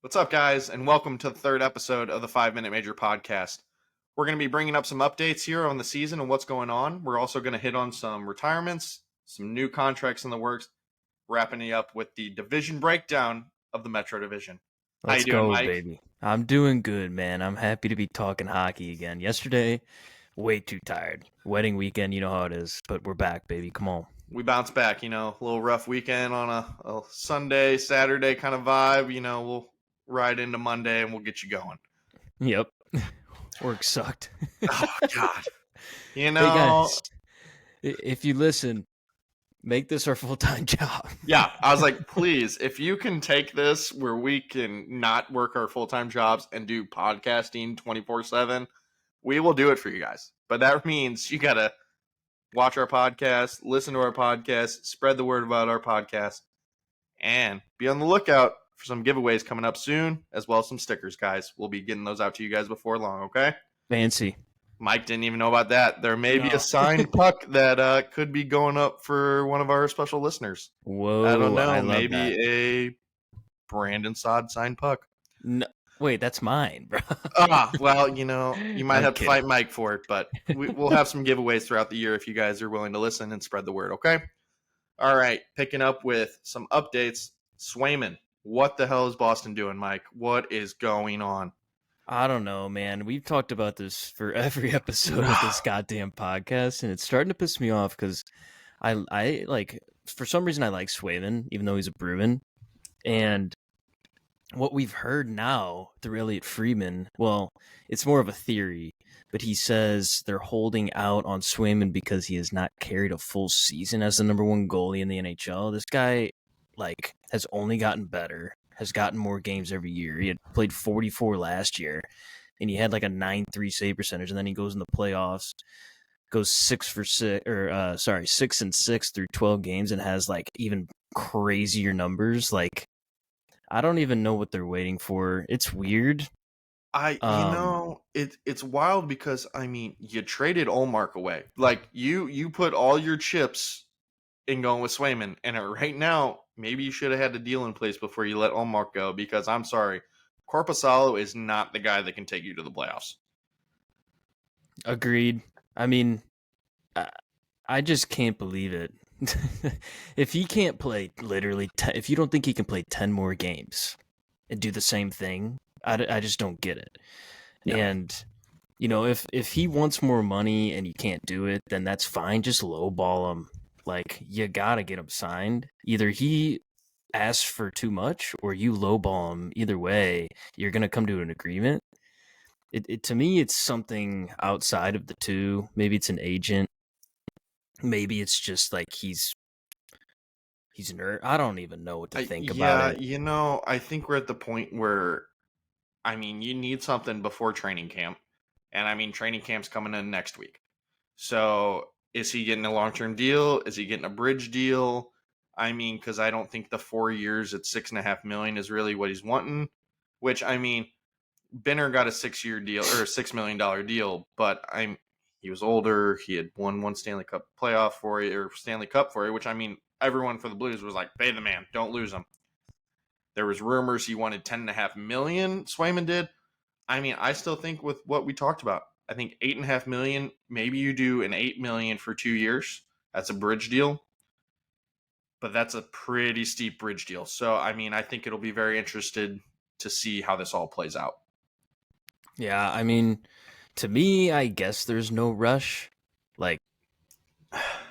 What's up, guys, and welcome to the third episode of the 5 Minute Major podcast. We're going to be bringing up some updates here on the season and what's going on. We're also going to hit on some retirements, some new contracts in the works, wrapping it up with the division breakdown of the Metro Division. How Let's you doing, go, Mike? baby. I'm doing good, man. I'm happy to be talking hockey again. Yesterday, way too tired. Wedding weekend, you know how it is, but we're back, baby. Come on. We bounce back, a little rough weekend on a Sunday, Saturday kind of vibe. We'll ride into Monday and we'll get you going. Yep. Work sucked. Oh, God. Hey, guys, if you listen, make this our full-time job. Yeah, I was like, please, if you can take this where we can not work our full-time jobs and do podcasting 24/7, we will do it for you guys. But that means you got to watch our podcast, listen to our podcast, spread the word about our podcast, and be on the lookout for some giveaways coming up soon, as well as some stickers, guys. We'll be getting those out to you guys before long, okay? Fancy. Mike didn't even know about that. There may be a signed puck that could be going up for one of our special listeners. Whoa, I don't know. I love Maybe that. a Brandon Sod signed puck. No, wait, that's mine, bro. Well, you might have to kidding. fight Mike for it, but we'll have some giveaways throughout the year if you guys are willing to listen and spread the word, okay? All right, picking up with some updates. Swayman, what the hell is Boston doing, Mike? What is going on? I don't know, man. We've talked about this for every episode of this goddamn podcast, and it's starting to piss me off because I like, for some reason, I like Swayman, even though he's a Bruin. And what we've heard now through Elliot Friedman, well, it's more of a theory, but he says they're holding out on Swayman because he has not carried a full season as the number one goalie in the NHL. This guy, has only gotten better, has gotten more games every year. He had played 44 last year, and he had a 9.3 save percentage, and then he goes in the playoffs, goes 6 and 6 through 12 games, and has even crazier numbers. I don't even know what they're waiting for. It's weird. It's wild because you traded Olmark away. You put all your chips in going with Swayman, and right now maybe you should have had a deal in place before you let Olmark go, because I'm sorry, Korpisalo is not the guy that can take you to the playoffs. Agreed. I just can't believe it. If he can't play if you don't think he can play 10 more games and do the same thing, I just don't get it. No. And, if he wants more money and you can't do it, then that's fine. Just lowball him. You got to get him signed. Either he asks for too much or you lowball him. Either way, you're going to come to an agreement. To me, it's something outside of the two. Maybe it's an agent. Maybe it's just he's nerd. I don't even know what to think about it. I think we're at the point where, you need something before training camp. And training camp's coming in next week. So is he getting a long-term deal? Is he getting a bridge deal? Because I don't think the 4 years at $6.5 million is really what he's wanting. Which, Benner got a 6-year deal or a $6 million deal, but he was older. He had won one Stanley Cup playoff for you, or Stanley Cup for you, which everyone for the Blues was like, pay the man, don't lose him. There was rumors he wanted $10.5 million. Swayman did. I still think with what we talked about, I think $8.5 million. Maybe you do an $8 million for 2 years. That's a bridge deal, but that's a pretty steep bridge deal. So I think it'll be very interested to see how this all plays out. Yeah, to me, I guess there's no rush.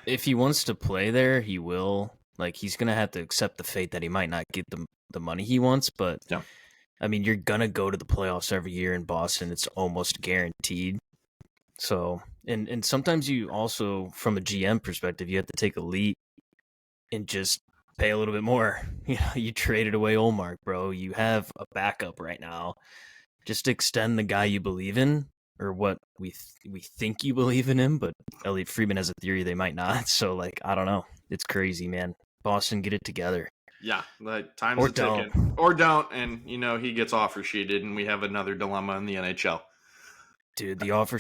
If he wants to play there, he will. He's gonna have to accept the fate that he might not get the money he wants. But yeah. You're gonna go to the playoffs every year in Boston. It's almost guaranteed. So, and sometimes you also, from a GM perspective, you have to take a leap and just pay a little bit more. You traded away Olmark, bro. You have a backup right now. Just extend the guy you believe in, or what we think you believe in him. But Elliot Friedman has a theory they might not. So, I don't know. It's crazy, man. Boston, get it together. Yeah, time's a ticket. Or don't, and he gets offer sheeted, and we have another dilemma in the NHL. Dude, the offer.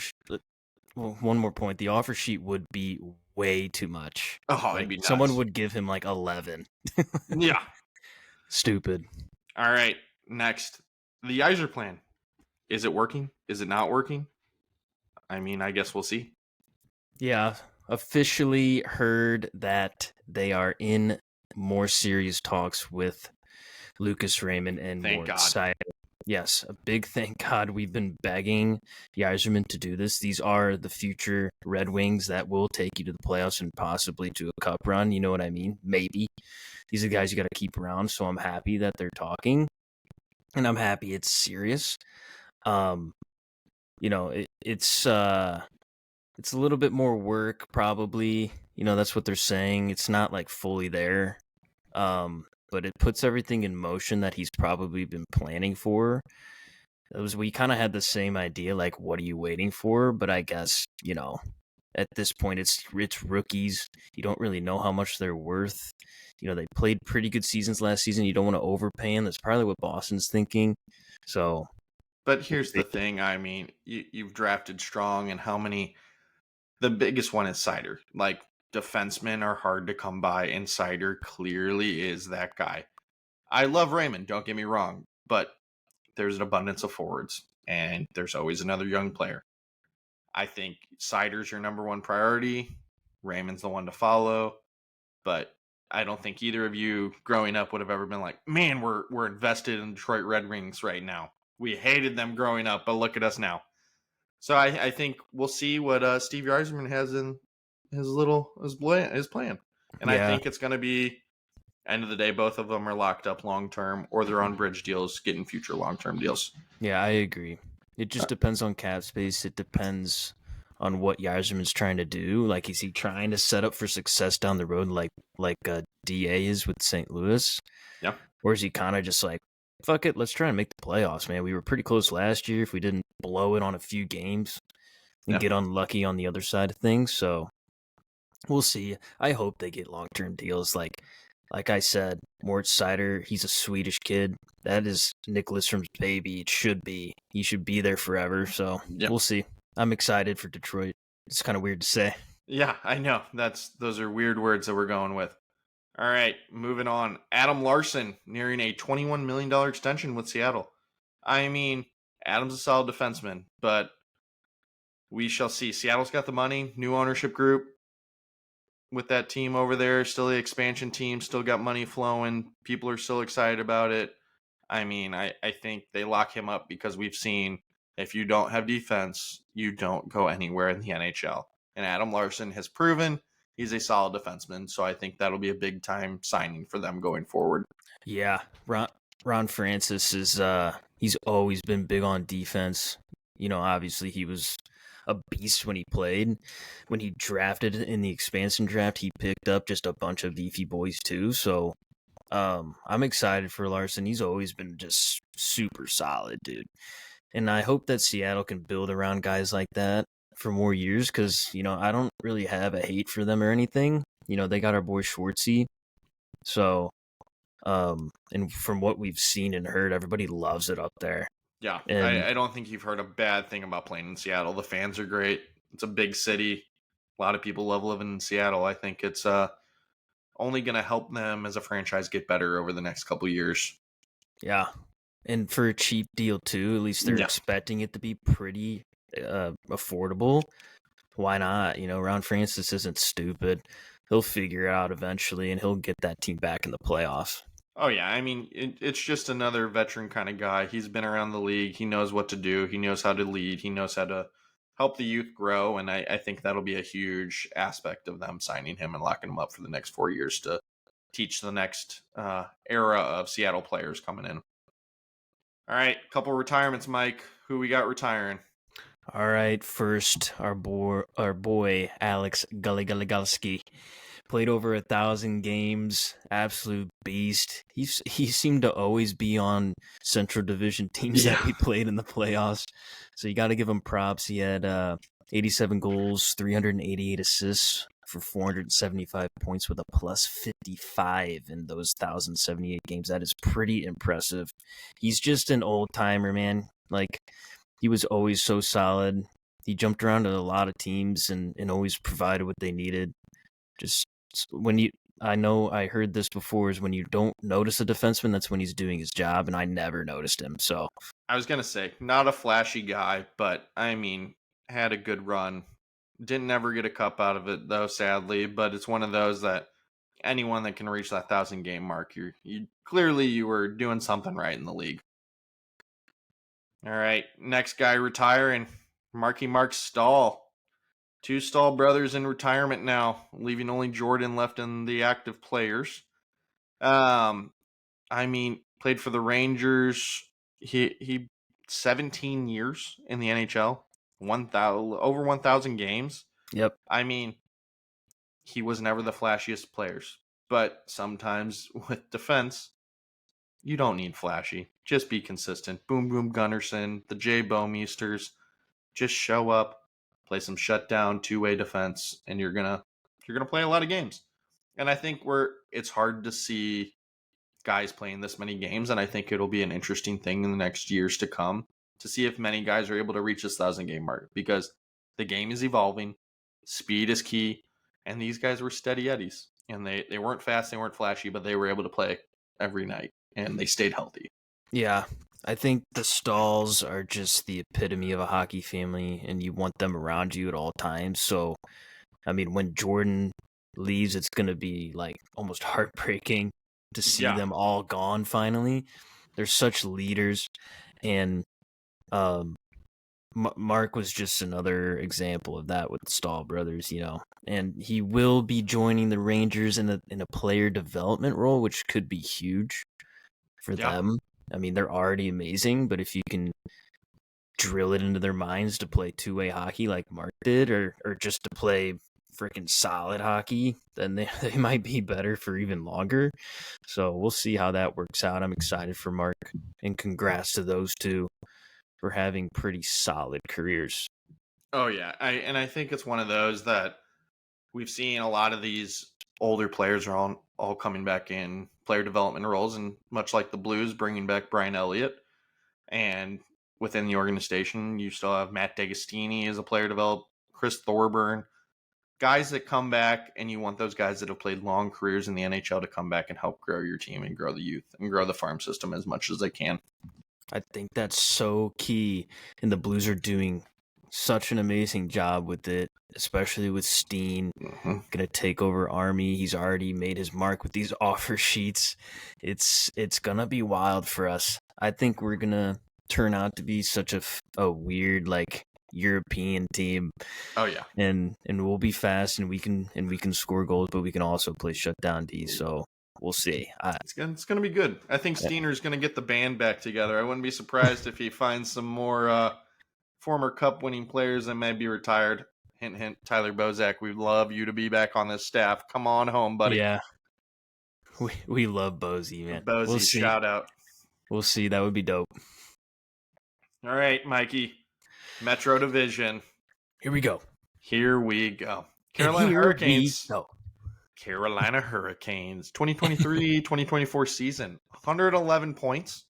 Well, one more point. The offer sheet would be way too much. Oh, it'd be nuts. Someone would give him 11. Yeah. Stupid. All right. next, the Yzer plan. Is it working? Is it not working? I mean, I guess we'll see. Yeah, officially heard that they are in more serious talks with Lucas Raymond and Thank Moritz God. Seider. Yes, a big thank God. We've been begging Yzerman to do this. These are the future Red Wings that will take you to the playoffs and possibly to a cup run. You know what I mean? Maybe. These are the guys you got to keep around. So I'm happy that they're talking, and I'm happy it's serious. It's a little bit more work, probably. That's what they're saying. It's not like fully there. But it puts everything in motion that he's probably been planning for. We kind of had the same idea, like, what are you waiting for? But I guess, at this point, it's rookies. You don't really know how much they're worth. They played pretty good seasons last season. You don't want to overpay them. That's probably what Boston's thinking. So, but here's the thing. I mean, you've drafted strong, and how many? The biggest one is Seider. Like, defensemen are hard to come by, and Seider clearly is that guy. I love Raymond, don't get me wrong, but there's an abundance of forwards, and there's always another young player. I think Seider's your number one priority. Raymond's the one to follow, but I don't think either of you growing up would have ever been like, man, we're invested in Detroit Red Wings right now. We hated them growing up, but look at us now. So I think we'll see what Steve Yzerman has in his plan, and I yeah. think it's going to be end of the day. Both of them are locked up long term, or they're on bridge deals, getting future long term deals. Yeah, I agree. It just depends on cap space. It depends on what Yzerman's trying to do. Like, is he trying to set up for success down the road, like DA is with St. Louis? Yeah. Or is he kind of just like, fuck it, let's try and make the playoffs, man. We were pretty close last year if we didn't blow it on a few games and get unlucky on the other side of things. So we'll see. I hope they get long-term deals. Like I said, Moritz Seider, he's a Swedish kid. That is Nicholas from baby. It should be. He should be there forever. So We'll see. I'm excited for Detroit. It's kind of weird to say. Yeah, I know. Those are weird words that we're going with. All right, moving on. Adam Larson nearing a $21 million extension with Seattle. I mean, Adam's a solid defenseman, but we shall see. Seattle's got the money, new ownership group with that team over there, still the expansion team, still got money flowing. People are still excited about it. I mean, I think they lock him up because we've seen if you don't have defense, you don't go anywhere in the NHL. And Adam Larson has proven he's a solid defenseman, so I think that'll be a big time signing for them going forward. Yeah, Ron Francis is he's always been big on defense. Obviously he was a beast when he played. When he drafted in the expansion draft, he picked up just a bunch of beefy boys too. So I'm excited for Larson. He's always been just super solid, dude. And I hope that Seattle can build around guys like that for more years because, I don't really have a hate for them or anything. They got our boy Schwartzy. So, and from what we've seen and heard, everybody loves it up there. Yeah, And I don't think you've heard a bad thing about playing in Seattle. The fans are great. It's a big city. A lot of people love living in Seattle. I think it's only going to help them as a franchise get better over the next couple of years. yeah, and for a cheap deal too. At least they're expecting it to be pretty affordable. Why not? Ron Francis isn't stupid. He'll figure it out eventually, and he'll get that team back in the playoffs. Oh, yeah. I mean, it's just another veteran kind of guy. He's been around the league. He knows what to do. He knows how to lead. He knows how to help the youth grow. And I think that'll be a huge aspect of them signing him and locking him up for the next 4 years to teach the next era of Seattle players coming in. All right. Couple retirements, Mike. Who we got retiring? All right. First, our boy Alex Galigalski. Played over 1,000 games, absolute beast. He seemed to always be on Central Division teams that we played in the playoffs. So you got to give him props. He had 87 goals, 388 assists for 475 points with a plus 55 in those 1,078 games. That is pretty impressive. He's just an old timer, man. Like, he was always so solid. He jumped around to a lot of teams and always provided what they needed. Just when I know I heard this before, is when you don't notice a defenseman, that's when he's doing his job, and I never noticed him. So I was gonna say, not a flashy guy, but I mean, had a good run. Didn't ever get a cup out of it though, sadly. But it's one of those that anyone that can reach that 1,000 game mark, you clearly you were doing something right in the league. All right, next guy retiring, Mark Stahl. Two Stahl brothers in retirement now, leaving only Jordan left in the active players. Um, I mean, played for the Rangers. He 17 years in the NHL, 1,000 over 1,000 games. yep. I mean, he was never the flashiest players, but sometimes with defense, you don't need flashy. Just be consistent. Boom Boom Gunnarsson, the J Bowmeisters, just show up, play some shutdown two-way defense, and you're gonna play a lot of games. And I think it's hard to see guys playing this many games, and I think it'll be an interesting thing in the next years to come to see if many guys are able to reach this 1,000 game mark, because the game is evolving, speed is key, and these guys were steady eddies, and they weren't fast, they weren't flashy, but they were able to play every night, and they stayed healthy. Yeah, I think the Stalls are just the epitome of a hockey family, and you want them around you at all times. So, I mean, when Jordan leaves, it's going to be like almost heartbreaking to see Yeah. them all gone finally. They're such leaders, and um, Mark was just another example of that with the Stahl brothers, and he will be joining the Rangers in a player development role, which could be huge for Yeah. them. I mean, they're already amazing, but if you can drill it into their minds to play two-way hockey like Mark did, or just to play freaking solid hockey, then they might be better for even longer. So we'll see how that works out. I'm excited for Mark, and congrats to those two for having pretty solid careers. Oh yeah. I think it's one of those that we've seen a lot of these older players are all coming back in player development roles, and much like the Blues bringing back Brian Elliott, and within the organization you still have Matt D'Agostini as a player develop, Chris Thorburn, guys that come back, and you want those guys that have played long careers in the NHL to come back and help grow your team and grow the youth and grow the farm system as much as they can. I think that's so key, and the Blues are doing such an amazing job with it, especially with Steen gonna take over Army. He's already made his mark with these offer sheets. It's gonna be wild for us. I think we're gonna turn out to be such a weird like European team. Oh yeah. And we'll be fast, and we can score goals, but we can also play shutdown D. So we'll see. It's gonna be good. I think Steiner's gonna get the band back together. I wouldn't be surprised if he finds some more former Cup winning players that may be retired. Hint, hint. Tyler Bozak, we'd love you to be back on this staff. Come on home, buddy. Yeah, we love Bozy, man. Bozy, We'll see. shout out. We'll see. That would be dope. All right, Mikey. Metro Division. Here we go. Here we go. Carolina Hurricanes. Carolina Hurricanes. 2023-2024 season. 111 points.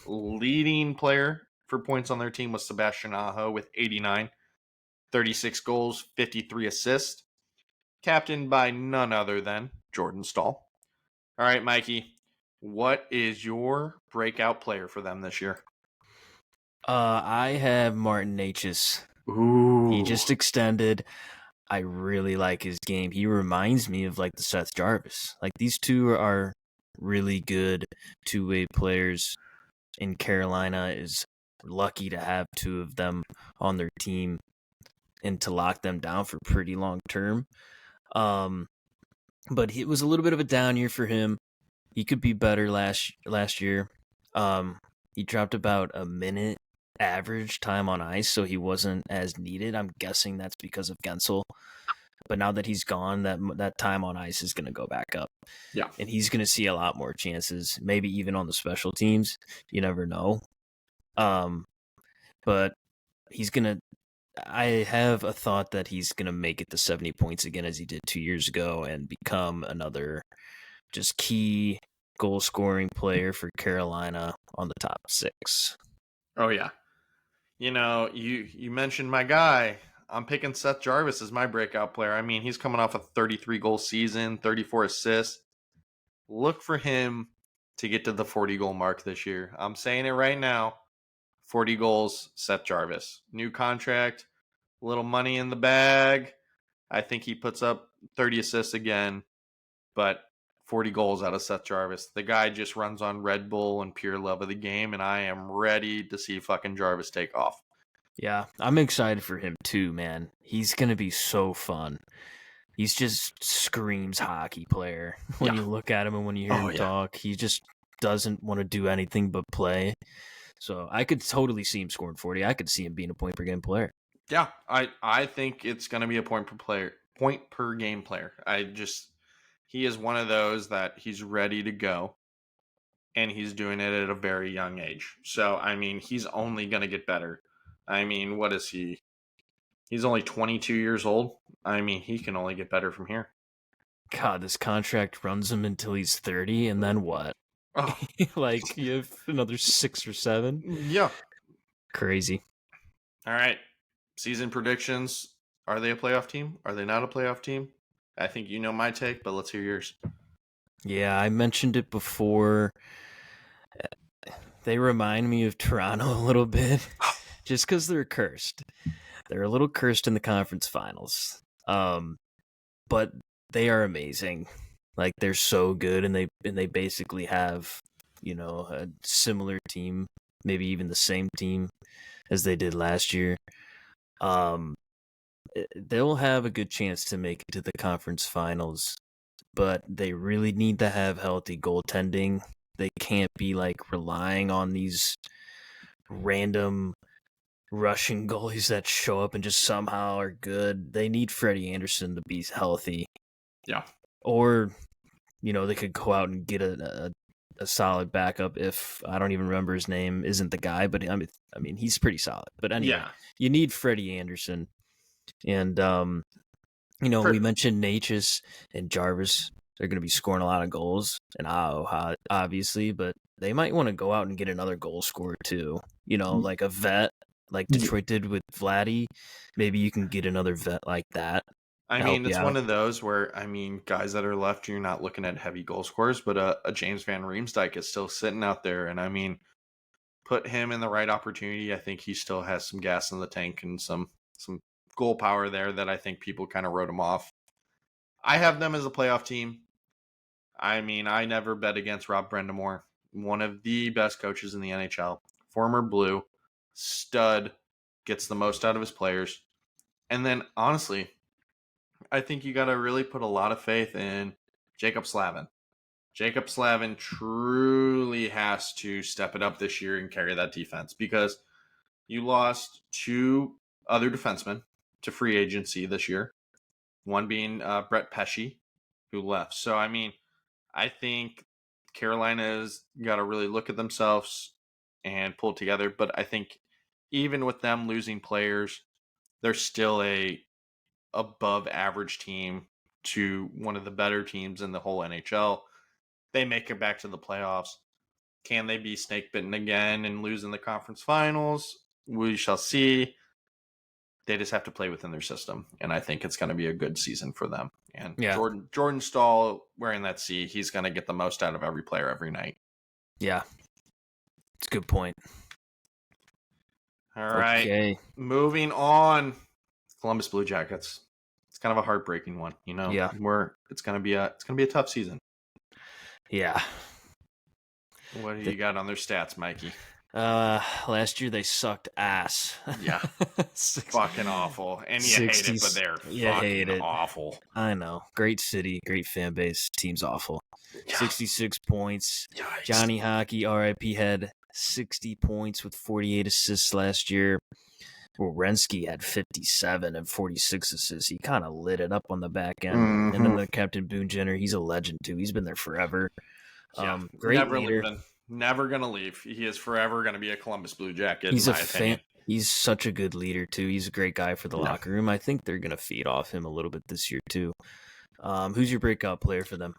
Leading player for points on their team was Sebastian Aho with 89. 36 goals, 53 assists. Captained by none other than Jordan Stahl. All right, Mikey. What is your breakout player for them this year? I have Martin Necas. Ooh. He just extended. I really like his game. He reminds me of like the Seth Jarvis. Like these two are really good two-way players, and Carolina is lucky to have two of them on their team and to lock them down for pretty long term. But it was a little bit of a down year for him. He could be better last year. He dropped about a minute average time on ice, so he wasn't as needed. I'm guessing that's because of Gensel. But now that he's gone, that time on ice is going to go back up. Yeah. And he's going to see a lot more chances, maybe even on the special teams. You never know. But he's going to I have a thought that he's going to make it to 70 points again as he did 2 years ago and become another just key goal-scoring player for Carolina on the top six. Oh, yeah. You know, you mentioned my guy. I'm picking Seth Jarvis as my breakout player. I mean, he's coming off a 33-goal season, 34 assists. Look for him to get to the 40-goal mark this year. I'm saying it right now. 40 goals, Seth Jarvis. New contract, little money in the bag. I think he puts up 30 assists again, but 40 goals out of Seth Jarvis. The guy just runs on Red Bull and pure love of the game, and I am ready to see fucking Jarvis take off. Yeah, I'm excited for him too, man. He's going to be so fun. He's just screams hockey player. When you look at him and when you hear him talk, he just doesn't want to do anything but play. So I could totally see him scoring 40. I could see him being a point per game player. Yeah, I think it's going to be a point per game player. He is one of those that he's ready to go, and he's doing it at a very young age. So, I mean, he's only going to get better. I mean, what is he? He's only 22 years old. I mean, he can only get better from here. God, this contract runs him until he's 30, and then what? Oh. Like, you have another 6 or 7? Yeah. Crazy. All right. Season predictions. Are they a playoff team? Are they not a playoff team? I think you know my take, but let's hear yours. Yeah, I mentioned it before. They remind me of Toronto a little bit, just because they're cursed. They're a little cursed in the conference finals. But they are amazing. Like, they're so good, and they basically have, a similar team, maybe even the same team as they did last year. They'll have a good chance to make it to the conference finals, but they really need to have healthy goaltending. They can't be like relying on these random Russian goalies that show up and just somehow are good. They need Freddie Anderson to be healthy. Yeah. Or, they could go out and get a solid backup if, I don't even remember his name, isn't the guy, but I mean he's pretty solid. But anyway, you need Freddie Anderson. And, we mentioned Natchez and Jarvis. They're going to be scoring a lot of goals, and obviously, but they might want to go out and get another goal scorer too. Like a vet, like Detroit did with Vladdy. Maybe you can get another vet like that. I mean, it's one of those where, guys that are left, you're not looking at heavy goal scorers, but a James Van Riemsdyk is still sitting out there. And put him in the right opportunity. I think he still has some gas in the tank and some goal power there that I think people kind of wrote him off. I have them as a playoff team. I never bet against Rob Brendamore, one of the best coaches in the NHL, former Blue, stud, gets the most out of his players. And then, honestly, I think you got to really put a lot of faith in Jacob Slavin. Jacob Slavin truly has to step it up this year and carry that defense, because you lost 2 other defensemen to free agency this year, one being Brett Pesce, who left. So, I think Carolina's got to really look at themselves and pull it together. But I think even with them losing players, they're still a above average team to one of the better teams in the whole NHL. They make it back to the playoffs. Can they be snake bitten again and lose in the conference finals? We shall see. They just have to play within their system, and I think it's going to be a good season for them. And Jordan Stahl wearing that C, he's going to get the most out of every player every night. Yeah, it's a good point. All right, okay. Moving on. Columbus Blue Jackets. It's kind of a heartbreaking one, Yeah, it's going to be a tough season. Yeah. What do you got on their stats, Mikey? Last year they sucked ass. Yeah. Fucking awful. And you hate it, but they're fucking awful. I know. Great city, great fan base. Team's awful. Yeah. 66 points. Yikes. Johnny Hockey, RIP, had 60 points with 48 assists last year. Werenski had 57 and 46 assists. He kind of lit it up on the back end. Mm-hmm. And then the Captain Boone Jenner, he's a legend too. He's been there forever. Yeah. Great leader. Never going to leave. He is forever going to be a Columbus Blue Jacket, in my opinion. He's such a good leader, too. He's a great guy for the locker room. I think they're going to feed off him a little bit this year, too. Who's your breakout player for them?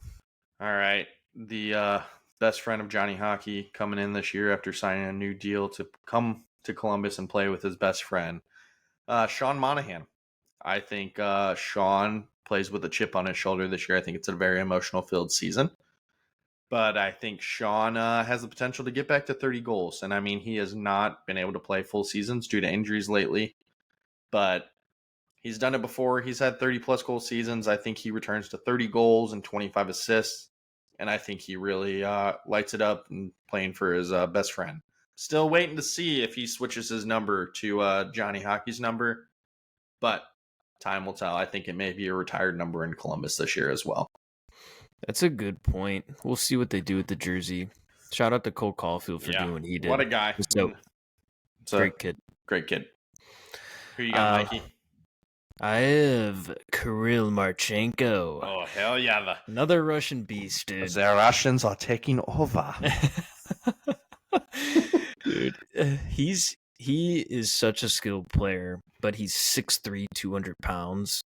All right. The best friend of Johnny Hockey coming in this year after signing a new deal to come to Columbus and play with his best friend, Sean Monahan. I think Sean plays with a chip on his shoulder this year. I think it's a very emotional filled season. But I think Sean has the potential to get back to 30 goals. And I mean, he has not been able to play full seasons due to injuries lately. But he's done it before. He's had 30 plus goal seasons. I think he returns to 30 goals and 25 assists. And I think he really lights it up and playing for his best friend. Still waiting to see if he switches his number to Johnny Hockey's number. But time will tell. I think it may be a retired number in Columbus this year as well. That's a good point. We'll see what they do with the jersey. Shout out to Cole Caulfield for doing what he did. What a guy. So, great kid. Great kid. Who you got, Mikey? I have Kirill Marchenko. Oh, hell yeah. Another Russian beast, dude. The Russians are taking over. Dude, he is such a skilled player, but he's 6'3", 200 pounds.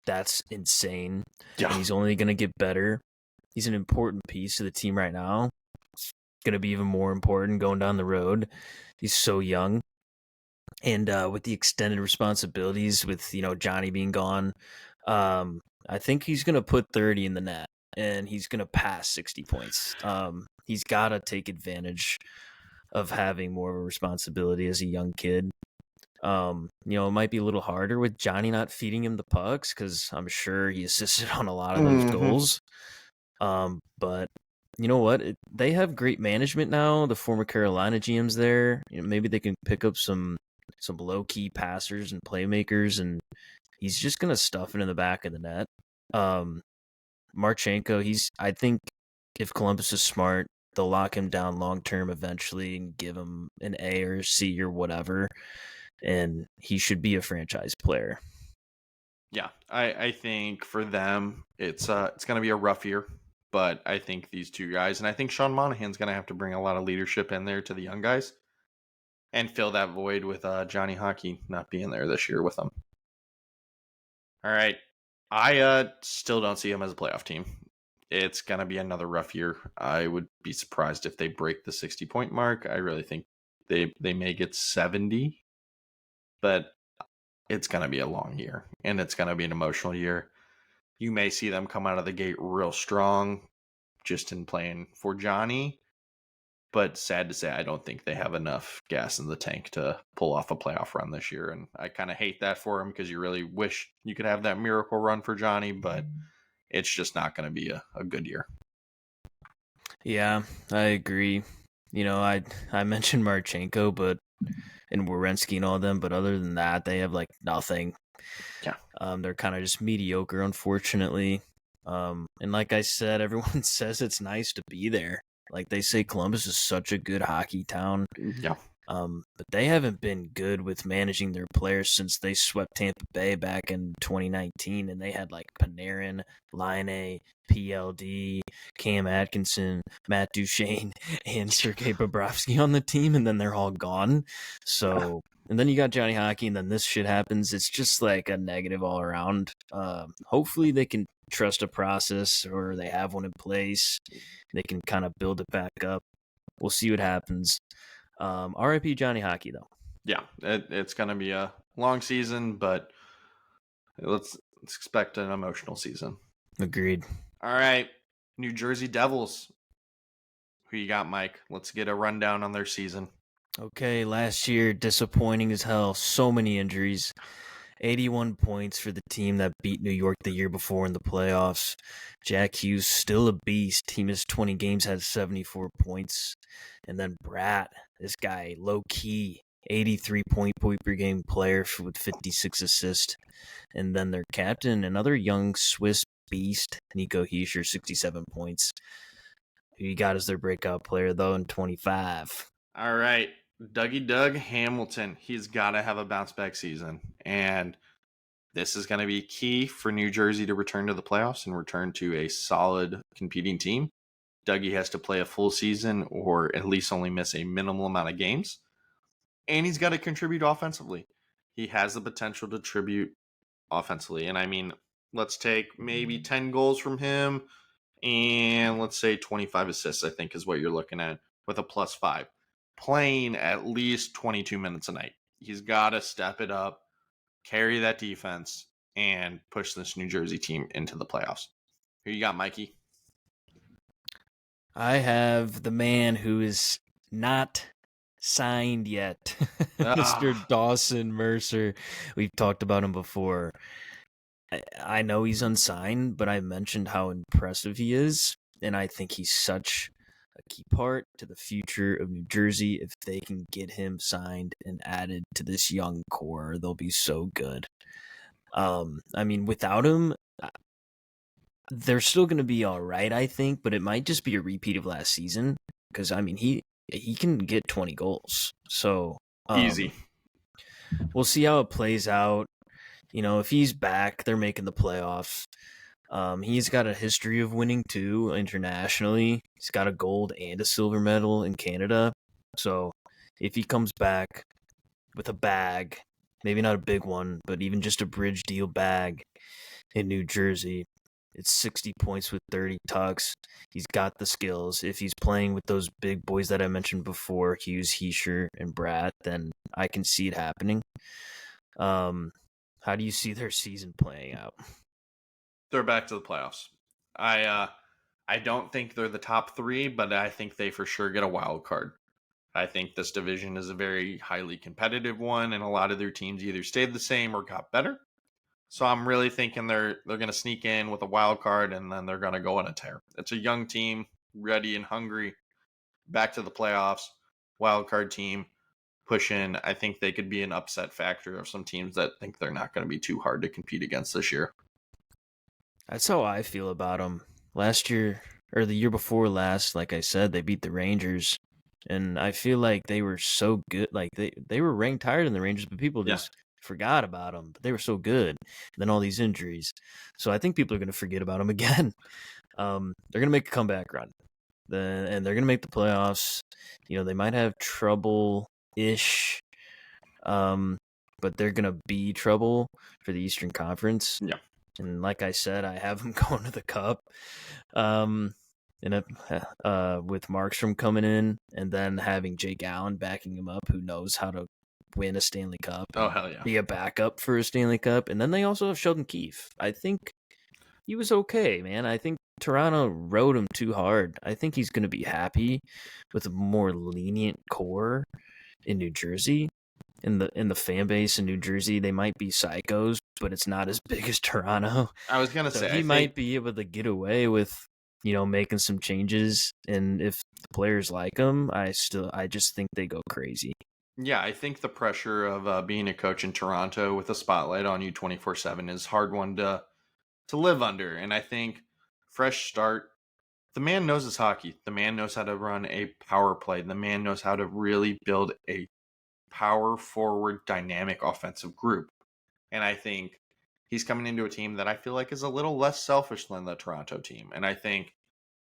That's insane. Yeah. And he's only going to get better. He's an important piece to the team right now. It's going to be even more important going down the road. He's so young. And with the extended responsibilities with, Johnny being gone, I think he's going to put 30 in the net and he's going to pass 60 points. He's got to take advantage of having more of a responsibility as a young kid. It might be a little harder with Johnny not feeding him the pucks because I'm sure he assisted on a lot of those goals. But you know what? They have great management now. The former Carolina GM's there. Maybe they can pick up some low-key passers and playmakers, and he's just going to stuff it in the back of the net. Marchenko, I think if Columbus is smart, they'll lock him down long-term eventually and give him an A or a C or whatever, and he should be a franchise player. Yeah, I think for them, it's going to be a rough year, but I think these two guys, and I think Sean Monahan's going to have to bring a lot of leadership in there to the young guys and fill that void with Johnny Hockey not being there this year with them. All right. I still don't see him as a playoff team. It's going to be another rough year. I would be surprised if they break the 60-point mark. I really think they may get 70, but it's going to be a long year, and it's going to be an emotional year. You may see them come out of the gate real strong just in playing for Johnny, but sad to say, I don't think they have enough gas in the tank to pull off a playoff run this year, and I kind of hate that for them because you really wish you could have that miracle run for Johnny, but it's just not going to be a good year. Yeah, I agree. I mentioned Marchenko, and Werenski and all of them, but other than that, they have nothing. Yeah. They're kind of just mediocre, unfortunately. And like I said, everyone says it's nice to be there. They say Columbus is such a good hockey town. Yeah. But they haven't been good with managing their players since they swept Tampa Bay back in 2019, and they had Panarin, Laine, PLD, Cam Atkinson, Matt Duchene, and Sergei Bobrovsky on the team, and then they're all gone. So, and then you got Johnny Hockey, and then this shit happens. It's just a negative all around. Hopefully they can trust a process, or they have one in place. They can kind of build it back up. We'll see what happens. RIP Johnny Hockey, though. Yeah, it's going to be a long season, but let's expect an emotional season. Agreed. All right, New Jersey Devils. Who you got, Mike? Let's get a rundown on their season. Okay, last year, disappointing as hell. So many injuries. 81 points for the team that beat New York the year before in the playoffs. Jack Hughes, still a beast. He missed 20 games, had 74 points. And then Bratt, this guy, low-key, 83 point per game player with 56 assists. And then their captain, another young Swiss beast, Nico Hischier, 67 points. Who you got as their breakout player, though, in 25? All right. Doug Hamilton. He's got to have a bounce-back season. And this is going to be key for New Jersey to return to the playoffs and return to a solid competing team. Dougie has to play a full season or at least only miss a minimal amount of games. And he's got to contribute offensively. He has the potential to contribute offensively. And I mean, let's take maybe 10 goals from him and let's say 25 assists, I think is what you're looking at with a +5. Playing at least 22 minutes a night. He's got to step it up, carry that defense, and push this New Jersey team into the playoffs. Who you got, Mikey? I have the man who is not signed yet, Mr. Dawson Mercer. We've talked about him before. I know he's unsigned, but I mentioned how impressive he is, and I think he's such a key part to the future of New Jersey. If they can get him signed and added to this young core, they'll be so good. I mean, without him, they're still going to be all right, I think, but it might just be a repeat of last season because I mean he can get 20 goals, so Easy. We'll see how it plays out. You know, if he's back, they're making the playoffs. He's got a history of winning too internationally. He's got a gold and a silver medal in Canada. So if he comes back with a bag, maybe not a big one, but even just a bridge deal bag in New Jersey, it's 60 points with 30 tucks. He's got the skills. If he's playing with those big boys that I mentioned before, Hughes, Heischer, and Bratt, then I can see it happening. How do you see their season playing out? They're back to the playoffs. I don't think they're the top three, but I think they for sure get a wild card. I think this division is a very highly competitive one, and a lot of their teams either stayed the same or got better. So I'm really thinking they're going to sneak in with a wild card, and then they're going to go on a tear. It's a young team, ready and hungry, back to the playoffs, wild card team, push in. I think they could be an upset factor of some teams that think they're not going to be too hard to compete against this year. That's how I feel about them. Last year, or the year before last, like I said, they beat the Rangers. And I feel like they were so good. Like they were ranked higher than the Rangers, but people just forgot about them. But they were so good. And then all these injuries. So I think people are going to forget about them again. They're going to make a comeback run. And they're going to make the playoffs. You know, they might have trouble-ish. But they're going to be trouble for the Eastern Conference. Yeah. And like I said, I have them going to the Cup. With Markstrom coming in and then having Jake Allen backing him up, who knows how to win a Stanley Cup. Oh, hell yeah. Be a backup for a Stanley Cup. And then they also have Sheldon Keefe. I think he was okay, man. I think Toronto rode him too hard. I think he's going to be happy with a more lenient core in New Jersey. In the fan base in New Jersey, they might be psychos, but it's not as big as Toronto. I was gonna say he might be able to get away with, you know, making some changes, and if the players like him, I just think they go crazy. Yeah, I think the pressure of being a coach in Toronto with a spotlight on you 24/7 is hard one to live under, and I think fresh start. The man knows his hockey. The man knows how to run a power play. The man knows how to really build a power forward dynamic offensive group. And I think he's coming into a team that I feel like is a little less selfish than the Toronto team. And I think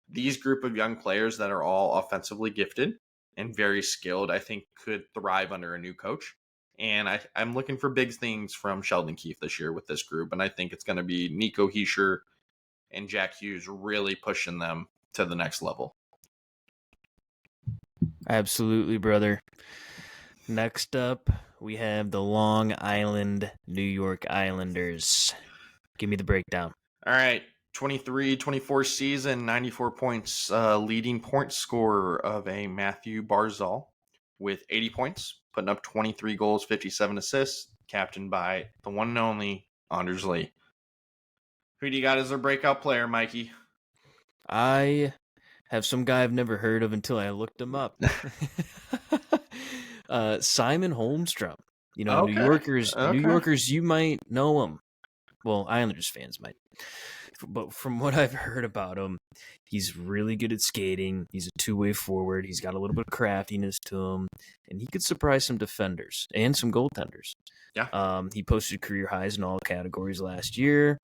these group of young players that are all offensively gifted and very skilled, I think could thrive under a new coach. And I'm looking for big things from Sheldon Keefe this year with this group. And I think it's going to be Nico Hischier and Jack Hughes really pushing them to the next level. Absolutely, brother. Next up, we have the Long Island New York Islanders. Give me the breakdown. All right. 23-24 season, 94 points, leading point scorer of a Matthew Barzal with 80 points, putting up 23 goals, 57 assists, captained by the one and only Anders Lee. Who do you got as their breakout player, Mikey? I have some guy I've never heard of until I looked him up. Simon Holmstrom. You know, Okay. New Yorkers, you might know him. Well, Islanders fans might. But from what I've heard about him, he's really good at skating. He's a two-way forward. He's got a little bit of craftiness to him, and he could surprise some defenders and some goaltenders. Yeah. He posted career highs in all categories last year.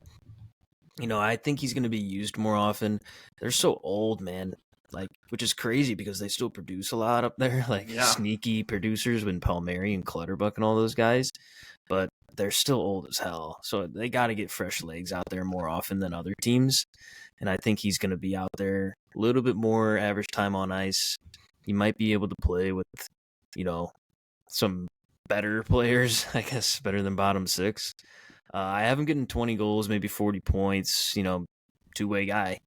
You know, I think he's going to be used more often. They're so old, man. Like, which is crazy because they still produce a lot up there, like sneaky producers with Palmieri and Clutterbuck and all those guys. But they're still old as hell. So they got to get fresh legs out there more often than other teams. And I think he's going to be out there a little bit more average time on ice. He might be able to play with, you know, some better players, I guess, better than bottom six. I have him getting 20 goals, maybe 40 points, two-way guy,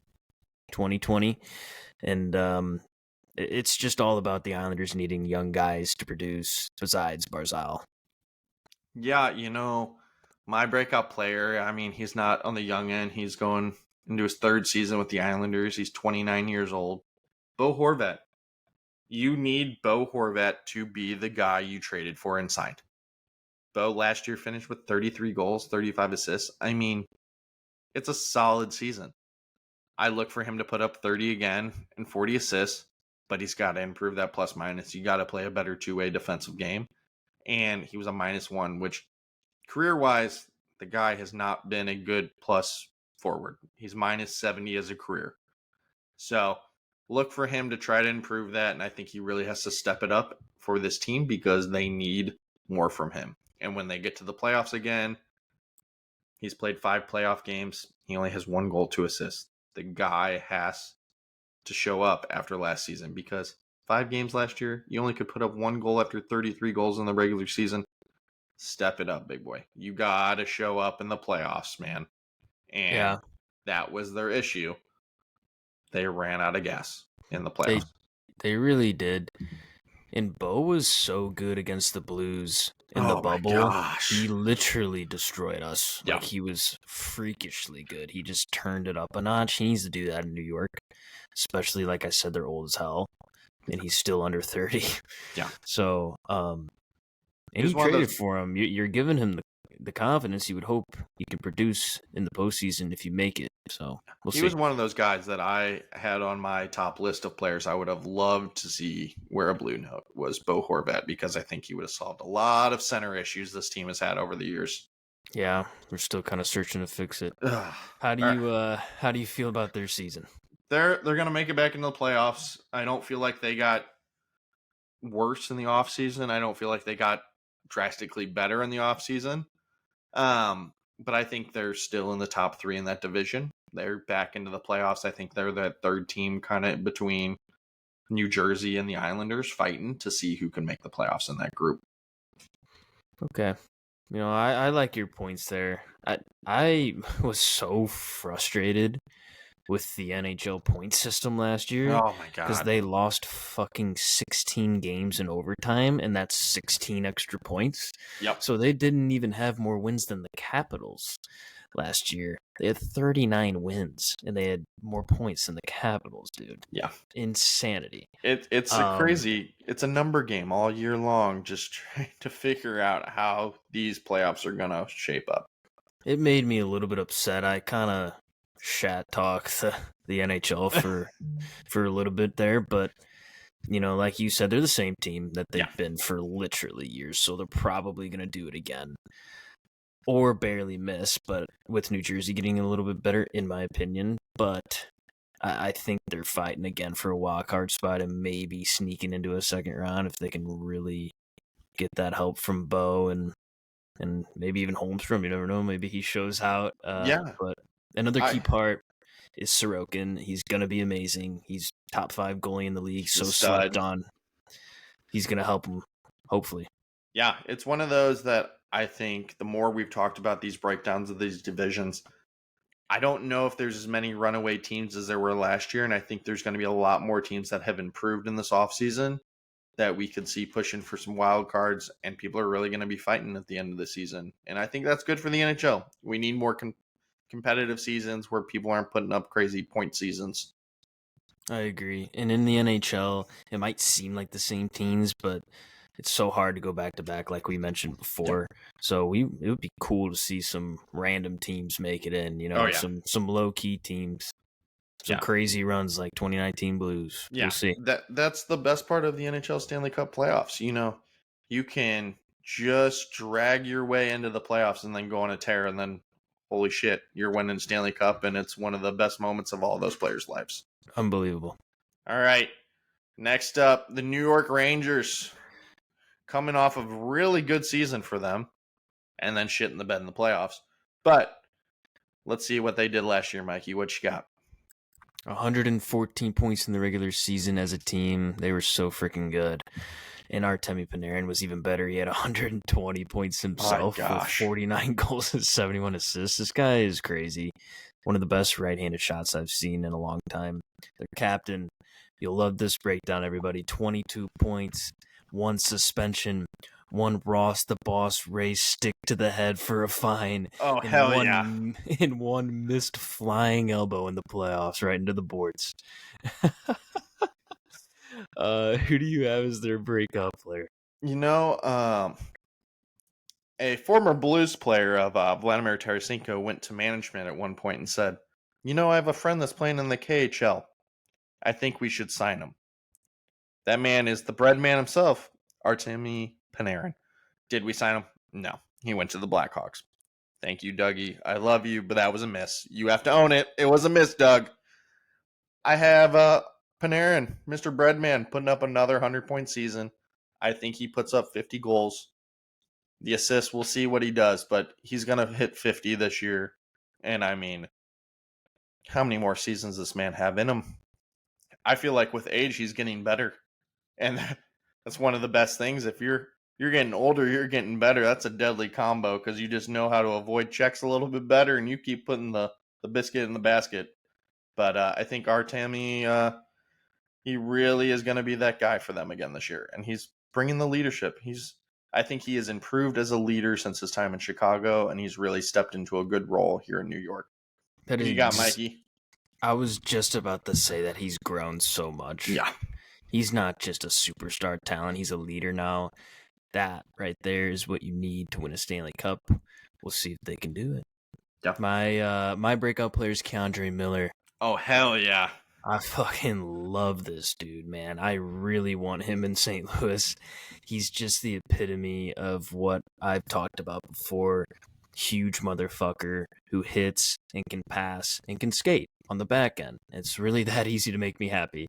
2020. And it's just all about the Islanders needing young guys to produce besides Barzal. Yeah, my breakout player, I mean, he's not on the young end. He's going into his third season with the Islanders. He's 29 years old. Bo Horvat. You need Bo Horvat to be the guy you traded for and signed. Bo last year finished with 33 goals, 35 assists. I mean, it's a solid season. I look for him to put up 30 again and 40 assists, but he's got to improve that plus minus. You got to play a better two-way defensive game. And he was a -1, which career-wise, the guy has not been a good plus forward. He's -70 as a career. So look for him to try to improve that, and I think he really has to step it up for this team because they need more from him. And when they get to the playoffs again, he's played 5 playoff games. He only has 1 goal, 2 assists. The guy has to show up after last season because 5 games last year, you only could put up 1 goal after 33 goals in the regular season. Step it up, big boy. You got to show up in the playoffs, man. And that was their issue. They ran out of gas in the playoffs. They really did. And Bo was so good against the Blues in the bubble. My gosh. He literally destroyed us. Yeah. Like, he was freakishly good. He just turned it up a notch. He needs to do that in New York. Especially, like I said, they're old as hell. And he's still under 30. Yeah. So, and you traded for him. You're giving him the confidence you would hope he can produce in the postseason if you make it. So we'll see. He was one of those guys that I had on my top list of players I would have loved to see wear a blue note was Bo Horvat because I think he would have solved a lot of center issues this team has had over the years. Yeah, we're still kind of searching to fix it. How do you feel about their season? They're going to make it back into the playoffs. I don't feel like they got worse in the offseason. I don't feel like they got drastically better in the offseason. But I think they're still in the top 3 in that division. They're back into the playoffs. I think they're that third team kind of between New Jersey and the Islanders fighting to see who can make the playoffs in that group. Okay. I like your points there. I was so frustrated with the NHL point system last year. Oh my god. Because they lost fucking 16 games in overtime, and that's 16 extra points. Yep. So they didn't even have more wins than the Capitals last year. They had 39 wins, and they had more points than the Capitals, dude. Yeah. Insanity. It's crazy. It's a number game all year long, just trying to figure out how these playoffs are going to shape up. It made me a little bit upset. I kind of shat talk the NHL for a little bit there, but like you said, they're the same team that they've been for literally years, so they're probably going to do it again or barely miss, but with New Jersey getting a little bit better in my opinion. But I think they're fighting again for a wild card spot and maybe sneaking into a second round if they can really get that help from Bo and maybe even Holmstrom. You never know, maybe he shows out. But another key part is Sorokin. He's going to be amazing. He's top 5 goalie in the league, so slept on. He's going to help him, hopefully. Yeah, it's one of those that I think the more we've talked about these breakdowns of these divisions, I don't know if there's as many runaway teams as there were last year, and I think there's going to be a lot more teams that have improved in this offseason that we could see pushing for some wild cards, and people are really going to be fighting at the end of the season. And I think that's good for the NHL. We need more competitive seasons where people aren't putting up crazy point seasons. I agree. And in the NHL, it might seem like the same teams, but it's so hard to go back to back like we mentioned before. So it would be cool to see some random teams make it in, some low key teams. Some crazy runs like 2019 Blues. Yeah. We'll see. That's the best part of the NHL Stanley Cup playoffs. You can just drag your way into the playoffs and then go on a tear, and then holy shit, you're winning Stanley Cup, and it's one of the best moments of all those players' lives. Unbelievable. All right. Next up, the New York Rangers, coming off of a really good season for them, and then shit in the bed in the playoffs. But let's see what they did last year, Mikey. What you got? 114 points in the regular season as a team. They were so freaking good. And Artemi Panarin was even better. He had 120 points himself with 49 goals and 71 assists. This guy is crazy. One of the best right-handed shots I've seen in a long time. Their captain, you'll love this breakdown, everybody. 22 points, 1 suspension, 1 Ross the Boss Ray stick to the head for a fine. Oh, and hell one, yeah. And 1 missed flying elbow in the playoffs right into the boards. Who do you have as their breakout player? A former Blues player of Vladimir Tarasenko went to management at one point and said, I have a friend that's playing in the KHL. I think we should sign him. That man is the bread man himself, Artemi Panarin. Did we sign him? No. He went to the Blackhawks. Thank you, Dougie. I love you, but that was a miss. You have to own it. It was a miss, Doug. I have Panarin, Mr. Breadman, putting up another 100-point season. I think he puts up 50 goals. The assist, we'll see what he does, but he's going to hit 50 this year. And I mean, how many more seasons does this man have in him? I feel like with age, he's getting better. And that's one of the best things. If you're getting older, you're getting better. That's a deadly combo because you just know how to avoid checks a little bit better, and you keep putting the biscuit in the basket. But I think Artemi, he really is going to be that guy for them again this year, and he's bringing the leadership. I think he has improved as a leader since his time in Chicago, and he's really stepped into a good role here in New York. Who you got, Mikey? I was just about to say that he's grown so much. Yeah. He's not just a superstar talent. He's a leader now. That right there is what you need to win a Stanley Cup. We'll see if they can do it. Yeah. My breakout player is Keandre Miller. Oh, hell yeah. I fucking love this dude, man. I really want him in St. Louis. He's just the epitome of what I've talked about before. Huge motherfucker who hits and can pass and can skate on the back end. It's really that easy to make me happy.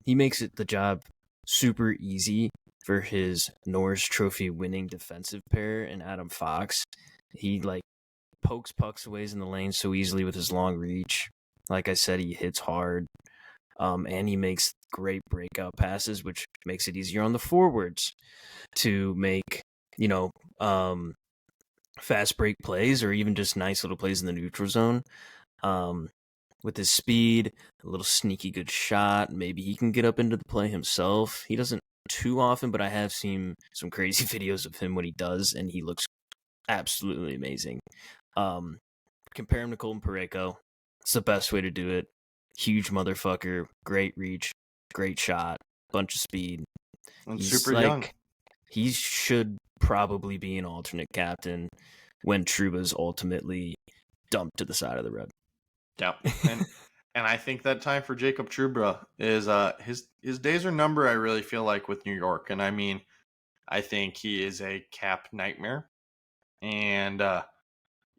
He makes the job super easy for his Norris Trophy winning defensive pair and Adam Fox. He pokes pucks away in the lane so easily with his long reach. Like I said, he hits hard, and he makes great breakout passes, which makes it easier on the forwards to make, fast break plays or even just nice little plays in the neutral zone. With his speed, a little sneaky good shot, maybe he can get up into the play himself. He doesn't too often, but I have seen some crazy videos of him when he does, and he looks absolutely amazing. Compare him to Colton Parayko. It's the best way to do it. Huge motherfucker, great reach, great shot, bunch of speed. And he's super young. He should probably be an alternate captain when Trouba's ultimately dumped to the side of the road. Yeah, and I think that time for Jacob Trouba is his days are numbered. I really feel like with New York, and I mean, I think he is a cap nightmare, and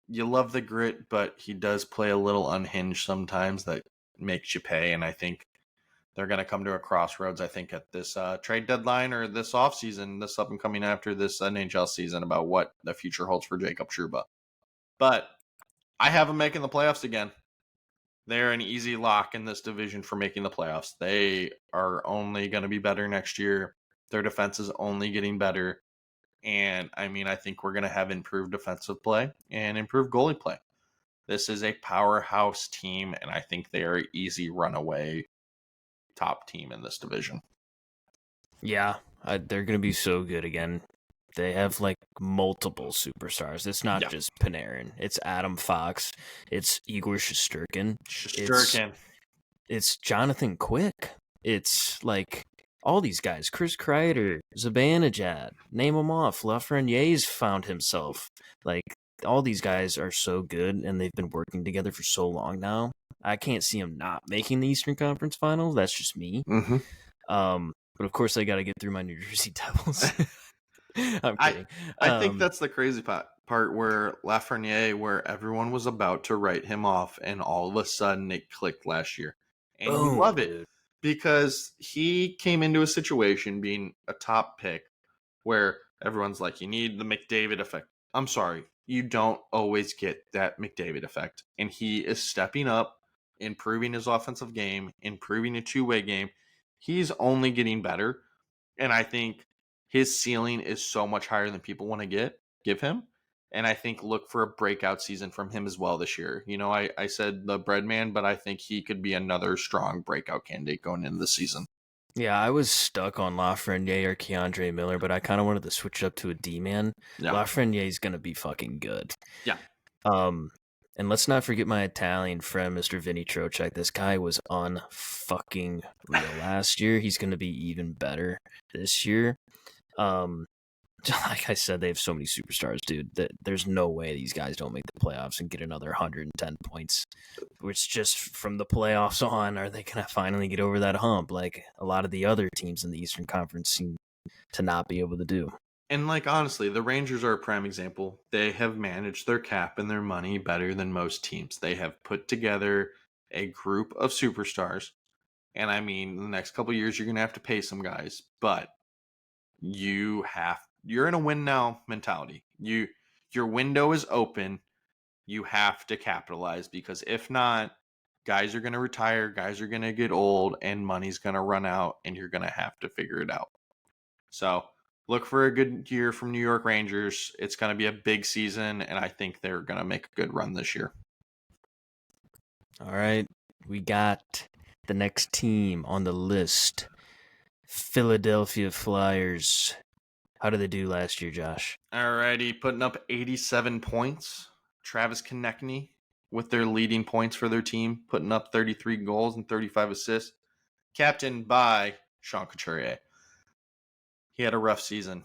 you love the grit, but he does play a little unhinged sometimes that makes you pay. And I think they're going to come to a crossroads. I think at this trade deadline or this offseason, this up and coming after this NHL season, about what the future holds for Jacob Trouba. But I have him making the playoffs again. They're an easy lock in this division for making the playoffs. They are only going to be better next year. Their defense is only getting better. And I mean, I think we're going to have improved defensive play and improved goalie play. This is a powerhouse team, and I think they are an easy runaway top team in this division. Yeah, they're going to be so good again. They have multiple superstars. It's not just Panarin. It's Adam Fox. It's Igor Shesterkin. It's Jonathan Quick. It's all these guys. Chris Kreider, Zibanejad, name them off. Lafreniere's found himself. All these guys are so good, and they've been working together for so long now. I can't see them not making the Eastern Conference Finals. That's just me. Mm-hmm. But of course, I got to get through my New Jersey Devils. I'm kidding. I think that's the crazy part where Lafreniere, where everyone was about to write him off, and all of a sudden it clicked last year. And you love it because he came into a situation being a top pick where everyone's like, you need the McDavid effect. I'm sorry, you don't always get that McDavid effect. And he is stepping up, improving his offensive game, improving a two-way game. He's only getting better. And I think his ceiling is so much higher than people want to give him. And I think look for a breakout season from him as well this year. You know, I said the bread man, but I think he could be another strong breakout candidate going into the season. Yeah, I was stuck on Lafreniere or Keandre Miller, but I kind of wanted to switch up to a D-man. Yeah. Lafreniere's going to be fucking good. Yeah. And let's not forget my Italian friend, Mr. Vinny Trocek. This guy was unfucking real last year. He's going to be even better this year. Like I said, they have so many superstars, dude, that there's no way these guys don't make the playoffs and get another 110 points. Which just from the playoffs on, are they going to finally get over that hump like a lot of the other teams in the Eastern Conference seem to not be able to do? And like honestly, the Rangers are a prime example. They have managed their cap and their money better than most teams. They have put together a group of superstars. And I mean, the next couple of years you're going to have to pay some guys, but you're in a win now mentality. Your window is open. You have to capitalize, because if not, guys are going to retire, guys are going to get old, and money's going to run out, and you're going to have to figure it out. So look for a good year from New York Rangers. It's going to be a big season, and I think they're going to make a good run this year. All right, we got the next team on the list, Philadelphia Flyers. How did they do last year, Josh? Alrighty, putting up 87 points. Travis Konechny with their leading points for their team, putting up 33 goals and 35 assists. Captained by Sean Couturier. He had a rough season,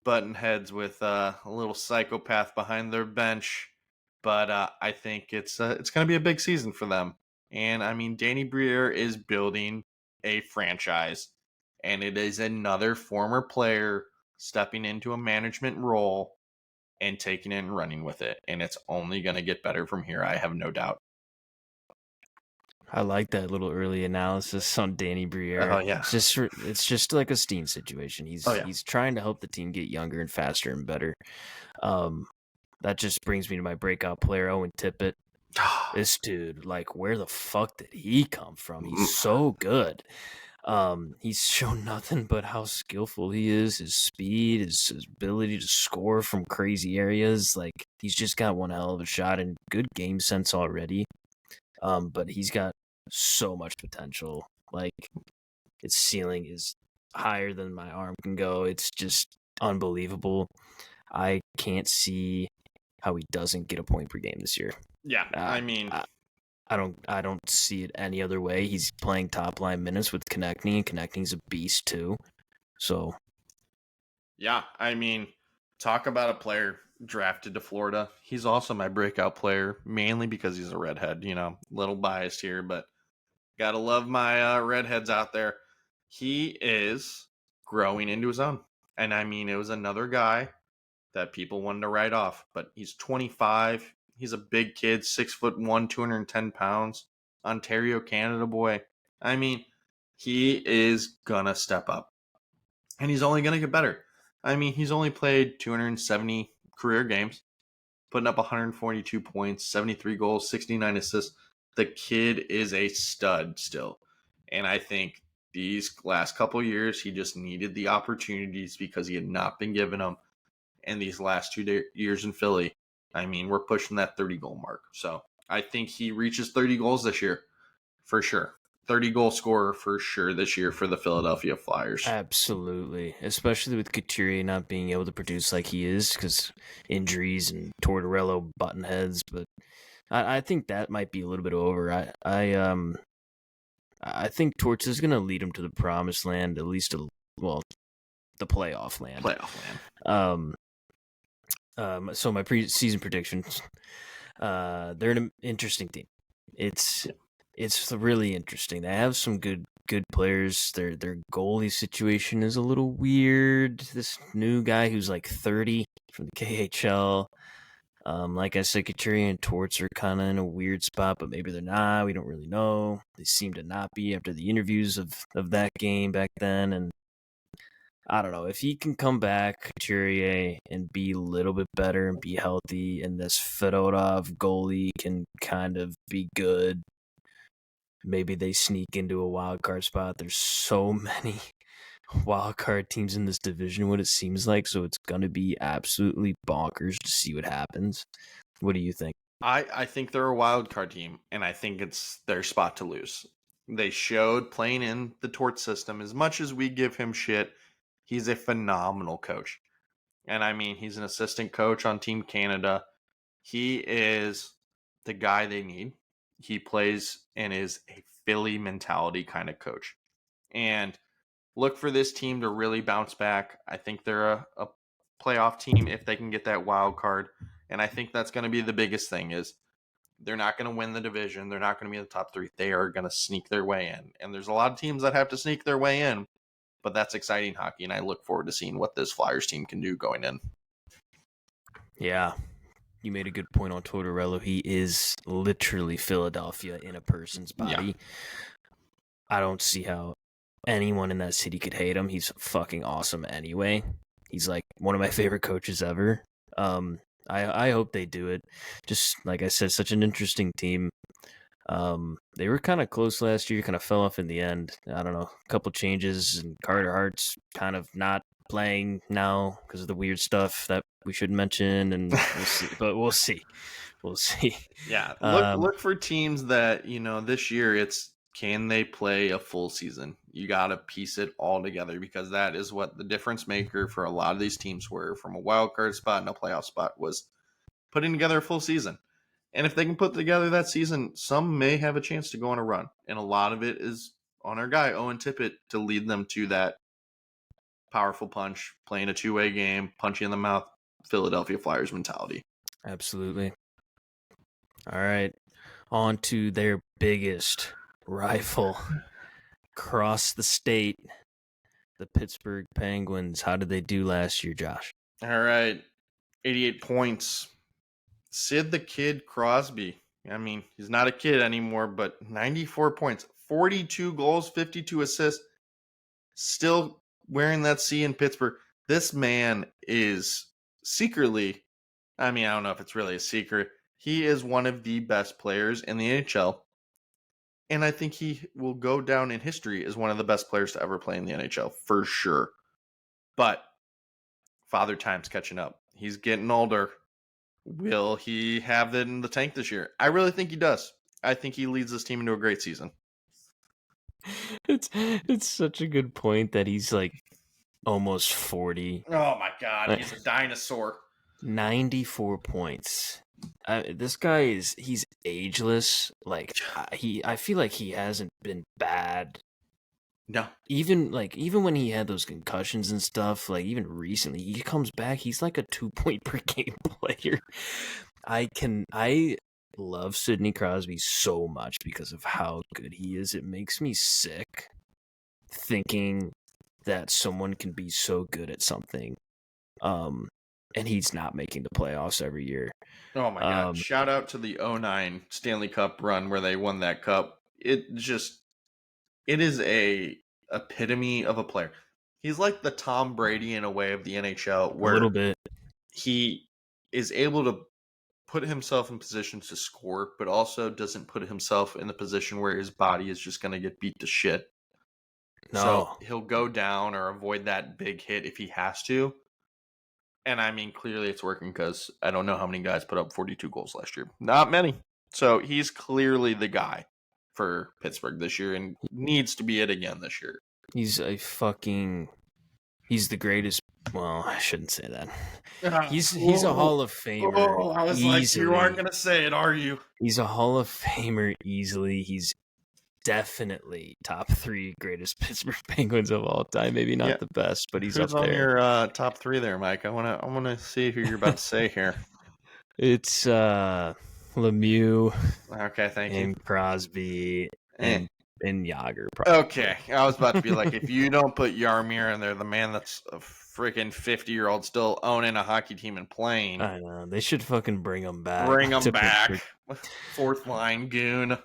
butting heads with a little psychopath behind their bench. But I think it's going to be a big season for them. And I mean, Danny Briere is building a franchise, and it is another former player stepping into a management role and taking it and running with it. And it's only going to get better from here, I have no doubt. I like that little early analysis on Danny Briere. Oh, yeah. It's just like a Steen situation. He's trying to help the team get younger and faster and better. That just brings me to my breakout player, Owen Tippett. This dude, like, where the fuck did he come from? He's so good. He's shown nothing but how skillful he is, his speed, his ability to score from crazy areas. Like, he's just got one hell of a shot and good game sense already. But he's got so much potential. Like, its ceiling is higher than my arm can go. It's just unbelievable. I can't see how he doesn't get a point per game this year. Yeah, I mean, I don't see it any other way. He's playing top line minutes with Konechny, and Konechny's a beast too. So, yeah, I mean, talk about a player drafted to Florida. He's also my breakout player, mainly because he's a redhead. You know, little biased here, but gotta love my redheads out there. He is growing into his own, and I mean, it was another guy that people wanted to write off, but he's 25. He's a big kid, 6'1", 210 pounds, Ontario, Canada boy. I mean, he is gonna step up, and he's only gonna get better. I mean, he's only played 270 career games, putting up 142 points, 73 goals, 69 assists. The kid is a stud still, and I think these last couple of years he just needed the opportunities because he had not been given them. And these last 2 years in Philly, I mean, we're pushing that 30-goal mark. So I think he reaches 30 goals this year, for sure. 30-goal scorer for sure this year for the Philadelphia Flyers. absolutely, especially with Couturier not being able to produce like he is because injuries and Tortorella button heads. But I think that might be a little bit over. I think Torts is going to lead him to the promised land, at least the playoff land. So my preseason predictions, they're an interesting team. It's really interesting. They have some good players. Their goalie situation is a little weird. This new guy who's like 30 from the KHL. Like I said, Couturier and Torts are kind of in a weird spot, but maybe they're not. We don't really know. They seem to not be after the interviews of that game back then, and I don't know. If he can come back, Couturier, and be a little bit better and be healthy, and this Fedorov goalie can kind of be good, maybe they sneak into a wild card spot. There's so many wild card teams in this division, what it seems like. So it's going to be absolutely bonkers to see what happens. What do you think? I think they're a wild card team, and I think it's their spot to lose. They showed playing in the Tort system, as much as we give him shit, he's a phenomenal coach. And I mean, he's an assistant coach on Team Canada. He is the guy they need. He plays and is a Philly mentality kind of coach. And look for this team to really bounce back. I think they're a playoff team if they can get that wild card. And I think that's going to be the biggest thing is they're not going to win the division. They're not going to be in the top three. They are going to sneak their way in. And there's a lot of teams that have to sneak their way in, but that's exciting hockey. And I look forward to seeing what this Flyers team can do going in. Yeah, you made a good point on Tortorella. He is literally Philadelphia in a person's body. Yeah. I don't see how anyone in that city could hate him. He's fucking awesome anyway. He's like one of my favorite coaches ever. I hope they do it. Just like I said, such an interesting team. They were kind of close last year, kind of fell off in the end. I don't know, a couple changes, and Carter Hart's kind of not playing now because of the weird stuff that we should mention, and we'll see. But we'll see. Yeah, look for teams that this year it's can they play a full season? You got to piece it all together because that is what the difference maker for a lot of these teams were from a wild card spot and a playoff spot was putting together a full season. And if they can put together that season, some may have a chance to go on a run. And a lot of it is on our guy, Owen Tippett, to lead them to that powerful punch, playing a two-way game, punch you in the mouth, Philadelphia Flyers mentality. Absolutely. All right. On to their biggest rival across the state, the Pittsburgh Penguins. How did they do last year, Josh? All right. 88 points. Sid the Kid Crosby. I mean, he's not a kid anymore, but 94 points, 42 goals, 52 assists. Still wearing that C in Pittsburgh. This man is secretly, I mean, I don't know if it's really a secret. He is one of the best players in the NHL. And I think he will go down in history as one of the best players to ever play in the NHL, for sure. But Father Time's catching up. He's getting older. Will he have it in the tank this year? I really think he does. I think he leads this team into a great season. It's such a good point that he's like almost 40. Oh my God, he's a dinosaur. 94 points. This guy he's ageless. Like I feel like he hasn't been bad. No. Even when he had those concussions and stuff, like even recently, he comes back, he's like a 2-point per game player. I love Sidney Crosby so much because of how good he is. It makes me sick thinking that someone can be so good at something. And he's not making the playoffs every year. Oh my God. Shout out to the 2009 Stanley Cup run where they won that cup. It is a epitome of a player. He's like the Tom Brady in a way of the NHL, where a little bit. He is able to put himself in positions to score, but also doesn't put himself in the position where his body is just going to get beat to shit. No. So he'll go down or avoid that big hit if he has to. And I mean, clearly it's working because I don't know how many guys put up 42 goals last year. Not many. So he's clearly the guy for Pittsburgh this year and needs to be it again this year. He's the greatest. Well, I shouldn't say that. He's a Hall of Famer. I was easily. Like, you aren't going to say it, are you? He's a Hall of Famer easily. He's definitely top 3 greatest Pittsburgh Penguins of all time. Maybe not the best, but he's Who's up there. Who's on your top 3 there, Mike? I want to see who you're about to say here. It's Lemieux. Okay, thank you. And Crosby and Yager. Probably. Okay, I was about to be like, if you don't put Yarmir in there, the man that's a freaking 50-year-old still owning a hockey team and playing. I know. They should fucking bring him back. Bring him back. Fourth line goon.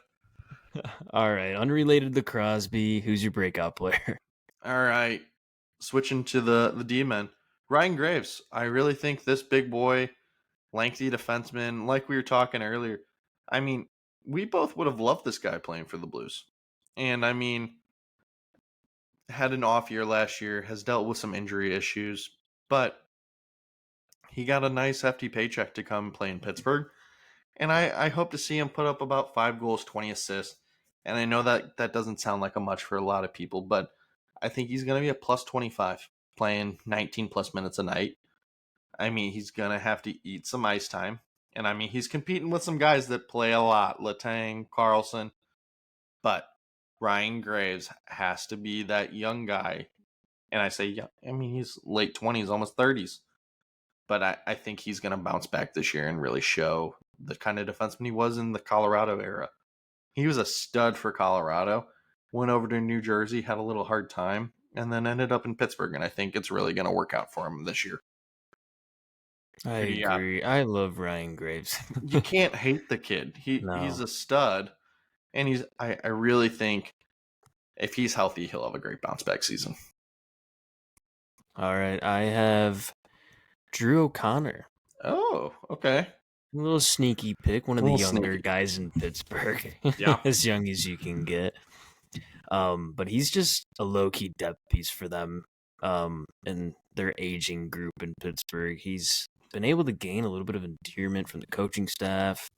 All right, unrelated to Crosby, who's your breakout player? All right, switching to the D-men. Ryan Graves. I really think this big boy, lengthy defenseman, like we were talking earlier, I mean, we both would have loved this guy playing for the Blues. And I mean, had an off year last year, has dealt with some injury issues, but he got a nice hefty paycheck to come play in Pittsburgh. And I hope to see him put up about 5 goals, 20 assists. And I know that doesn't sound like a much for a lot of people, but I think he's going to be a plus 25 playing 19 plus minutes a night. I mean, he's going to have to eat some ice time. And I mean, he's competing with some guys that play a lot, Letang, Carlson, but Ryan Graves has to be that young guy. And I say, yeah, I mean, he's late 20s, almost 30s. But I think he's going to bounce back this year and really show the kind of defenseman he was in the Colorado era. He was a stud for Colorado, went over to New Jersey, had a little hard time, and then ended up in Pittsburgh. And I think it's really going to work out for him this year. I Who do you got? agree. I love Ryan Graves. You can't hate the kid. He's No. a stud, and I really think if he's healthy, he'll have a great bounce back season. All right. I have Drew O'Connor. Oh, okay. A little sneaky pick, one of the younger Sneaky. guys in Pittsburgh. Yeah. As young as you can get. But he's just a low-key depth piece for them in their aging group in Pittsburgh. He's been able to gain a little bit of endearment from the coaching staff.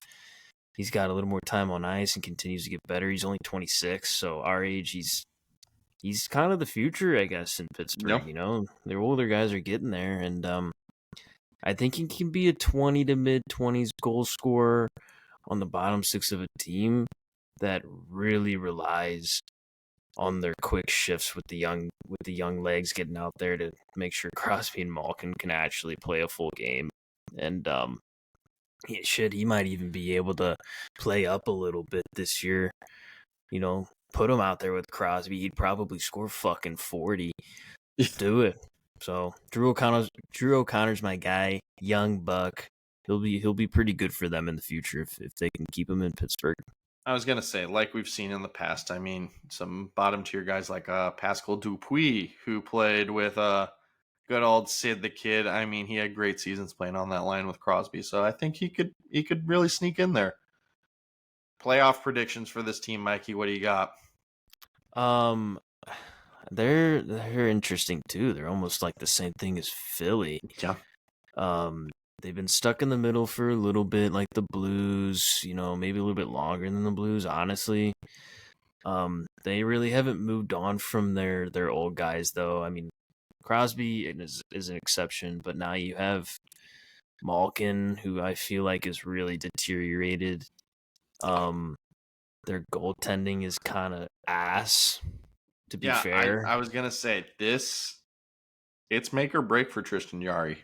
He's got a little more time on ice and continues to get better. He's only 26, so our age, he's kind of the future, I guess, in Pittsburgh. Yep. You know, their older guys are getting there, and I think he can be a 20 to mid-20s goal scorer on the bottom six of a team that really relies on their quick shifts with the young legs getting out there to make sure Crosby and Malkin can actually play a full game. And he might even be able to play up a little bit this year. You know, put him out there with Crosby, he'd probably score fucking 40. Do it. So Drew O'Connor's my guy, young buck. He'll be pretty good for them in the future if they can keep him in Pittsburgh. I was gonna say, like we've seen in the past. I mean, some bottom tier guys like Pascal Dupuis, who played with good old Sid the Kid. I mean, he had great seasons playing on that line with Crosby. So I think he could really sneak in there. Playoff predictions for this team, Mikey. What do you got? They're interesting too. They're almost like the same thing as Philly. Yeah. They've been stuck in the middle for a little bit, like the Blues, you know, maybe a little bit longer than the Blues, honestly. They really haven't moved on from their old guys, though. I mean, Crosby is an exception, but now you have Malkin, who I feel like is really deteriorated. Their goaltending is kind of ass, to be fair. I was gonna say it's make or break for Tristan Yari.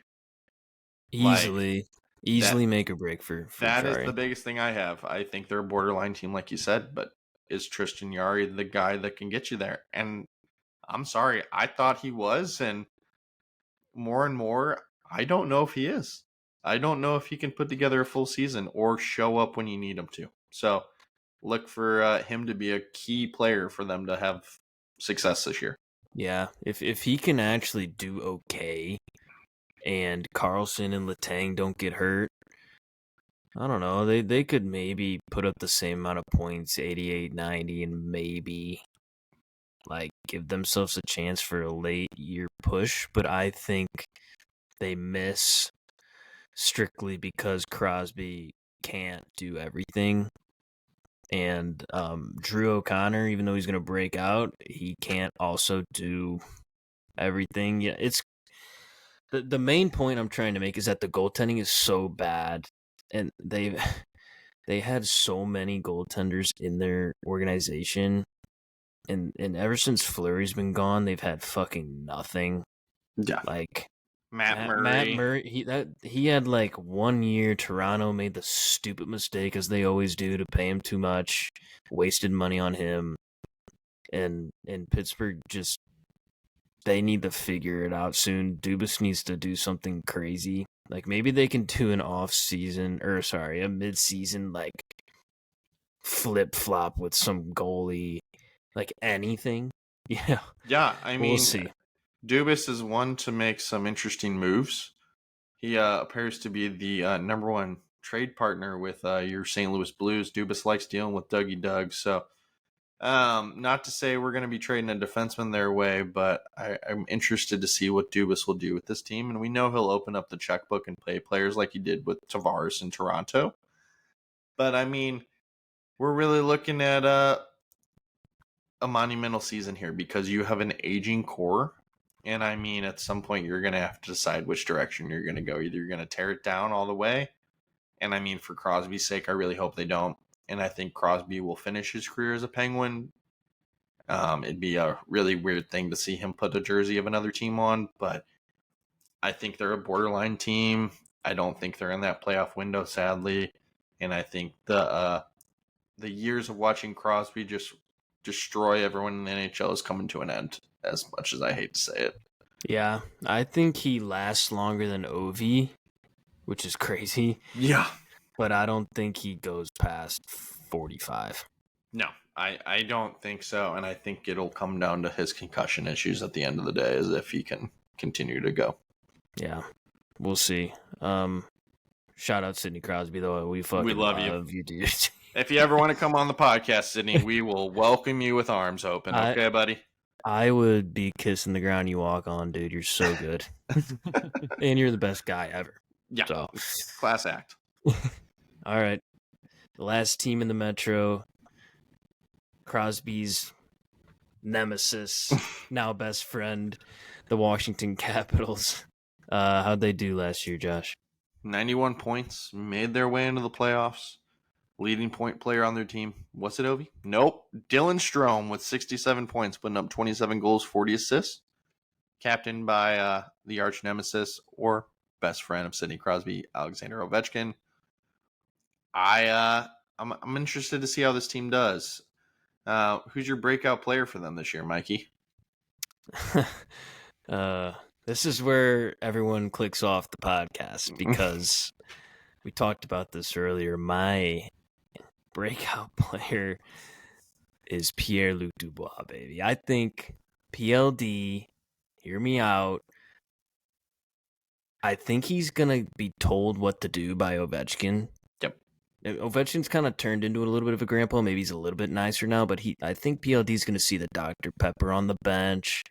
Easily make or break for That Jari. is the biggest thing I have. I think they're a borderline team, like you said, but is Tristan Yari the guy that can get you there? And I'm sorry, I thought he was, and more, I don't know if he is. I don't know if he can put together a full season or show up when you need him to. So look for him to be a key player for them to have success this year. Yeah, if he can actually do okay, and Carlson and Letang don't get hurt, I don't know. They could maybe put up the same amount of points, 88, 90, and maybe like give themselves a chance for a late year push. But I think they miss strictly because Crosby can't do everything. And Drew O'Connor, even though he's going to break out, he can't also do everything. Yeah, it's the main point I'm trying to make is that the goaltending is so bad, and they had so many goaltenders in their organization, and ever since Fleury's been gone, they've had fucking nothing. Yeah, like Matt Murray. Matt Murray, he had like 1 year. Toronto made the stupid mistake, as they always do, to pay him too much, wasted money on him, and Pittsburgh just, they need to figure it out soon. Dubas needs to do something crazy. Like maybe they can do an a mid-season like flip-flop with some goalie, like anything. Yeah. Yeah, I mean, we'll see. Dubas is one to make some interesting moves. He appears to be the number one trade partner with your St. Louis Blues. Dubas likes dealing with Dougie Doug, so Not to say we're going to be trading a defenseman their way, but I'm interested to see what Dubas will do with this team. And we know he'll open up the checkbook and pay players like he did with Tavares in Toronto. But I mean, we're really looking at a monumental season here because you have an aging core. And I mean, at some point, you're going to have to decide which direction you're going to go. Either you're going to tear it down all the way. And I mean, for Crosby's sake, I really hope they don't. And I think Crosby will finish his career as a Penguin. It'd be a really weird thing to see him put a jersey of another team on, but I think they're a borderline team. I don't think they're in that playoff window, sadly. And I think the years of watching Crosby just destroy everyone in the NHL is coming to an end, as much as I hate to say it. Yeah, I think he lasts longer than Ovi, which is crazy. Yeah. But I don't think he goes past 45. No, I don't think so. And I think it'll come down to his concussion issues at the end of the day, as if he can continue to go. Yeah, we'll see. Shout out Sidney Crosby, though. We love you, dude. If you ever want to come on the podcast, Sydney, we will welcome you with arms open. Okay, buddy? I would be kissing the ground you walk on, dude. You're so good. And you're the best guy ever. Yeah. So. Class act. All right. The last team in the Metro, Crosby's nemesis, now best friend, the Washington Capitals. How'd they do last year, Josh? 91 points, made their way into the playoffs. Leading point player on their team. Was it Ovi? Nope. Dylan Strome with 67 points, putting up 27 goals, 40 assists. Captained by the arch nemesis or best friend of Sidney Crosby, Alexander Ovechkin. I'm interested to see how this team does. Who's your breakout player for them this year, Mikey? This is where everyone clicks off the podcast because we talked about this earlier. My breakout player is Pierre-Luc Dubois, baby. I think PLD, hear me out. I think he's going to be told what to do by Ovechkin. Yep. Ovechkin's kind of turned into a little bit of a grandpa. Maybe he's a little bit nicer now, but I think PLD's going to see the Dr. Pepper on the bench,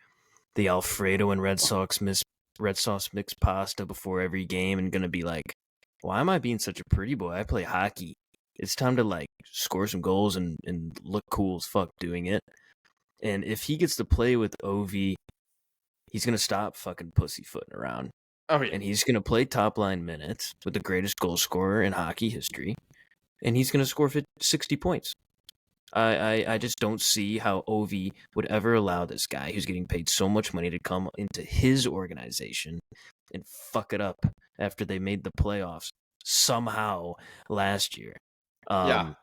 the Alfredo and Red Sauce mixed pasta before every game, and going to be like, why am I being such a pretty boy? I play hockey. It's time to like score some goals and look cool as fuck doing it. And if he gets to play with Ovi, he's going to stop fucking pussyfooting around. Oh, yeah. And he's going to play top line minutes with the greatest goal scorer in hockey history. And he's going to score 60 points. I just don't see how Ovi would ever allow this guy who's getting paid so much money to come into his organization and fuck it up after they made the playoffs somehow last year. I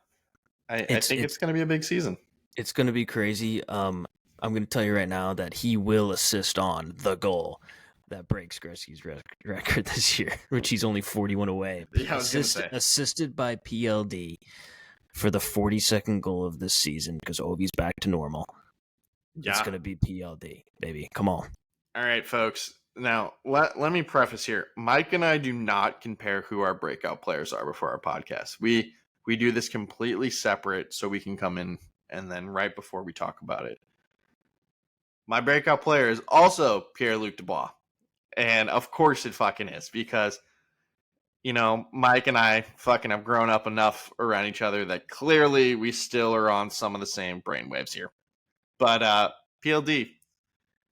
think it's going to be a big season. It's going to be crazy. I'm going to tell you right now that he will assist on the goal that breaks Gretzky's record this year, which he's only 41 away. Yeah, Assisted by PLD for the 42nd goal of this season because Ovi's back to normal. Yeah. It's going to be PLD, baby. Come on. All right, folks. Now, let me preface here. Mike and I do not compare who our breakout players are before our podcast. We do this completely separate so we can come in and then right before we talk about it. My breakout player is also Pierre-Luc Dubois. And of course it fucking is because, you know, Mike and I fucking have grown up enough around each other that clearly we still are on some of the same brainwaves here. But PLD,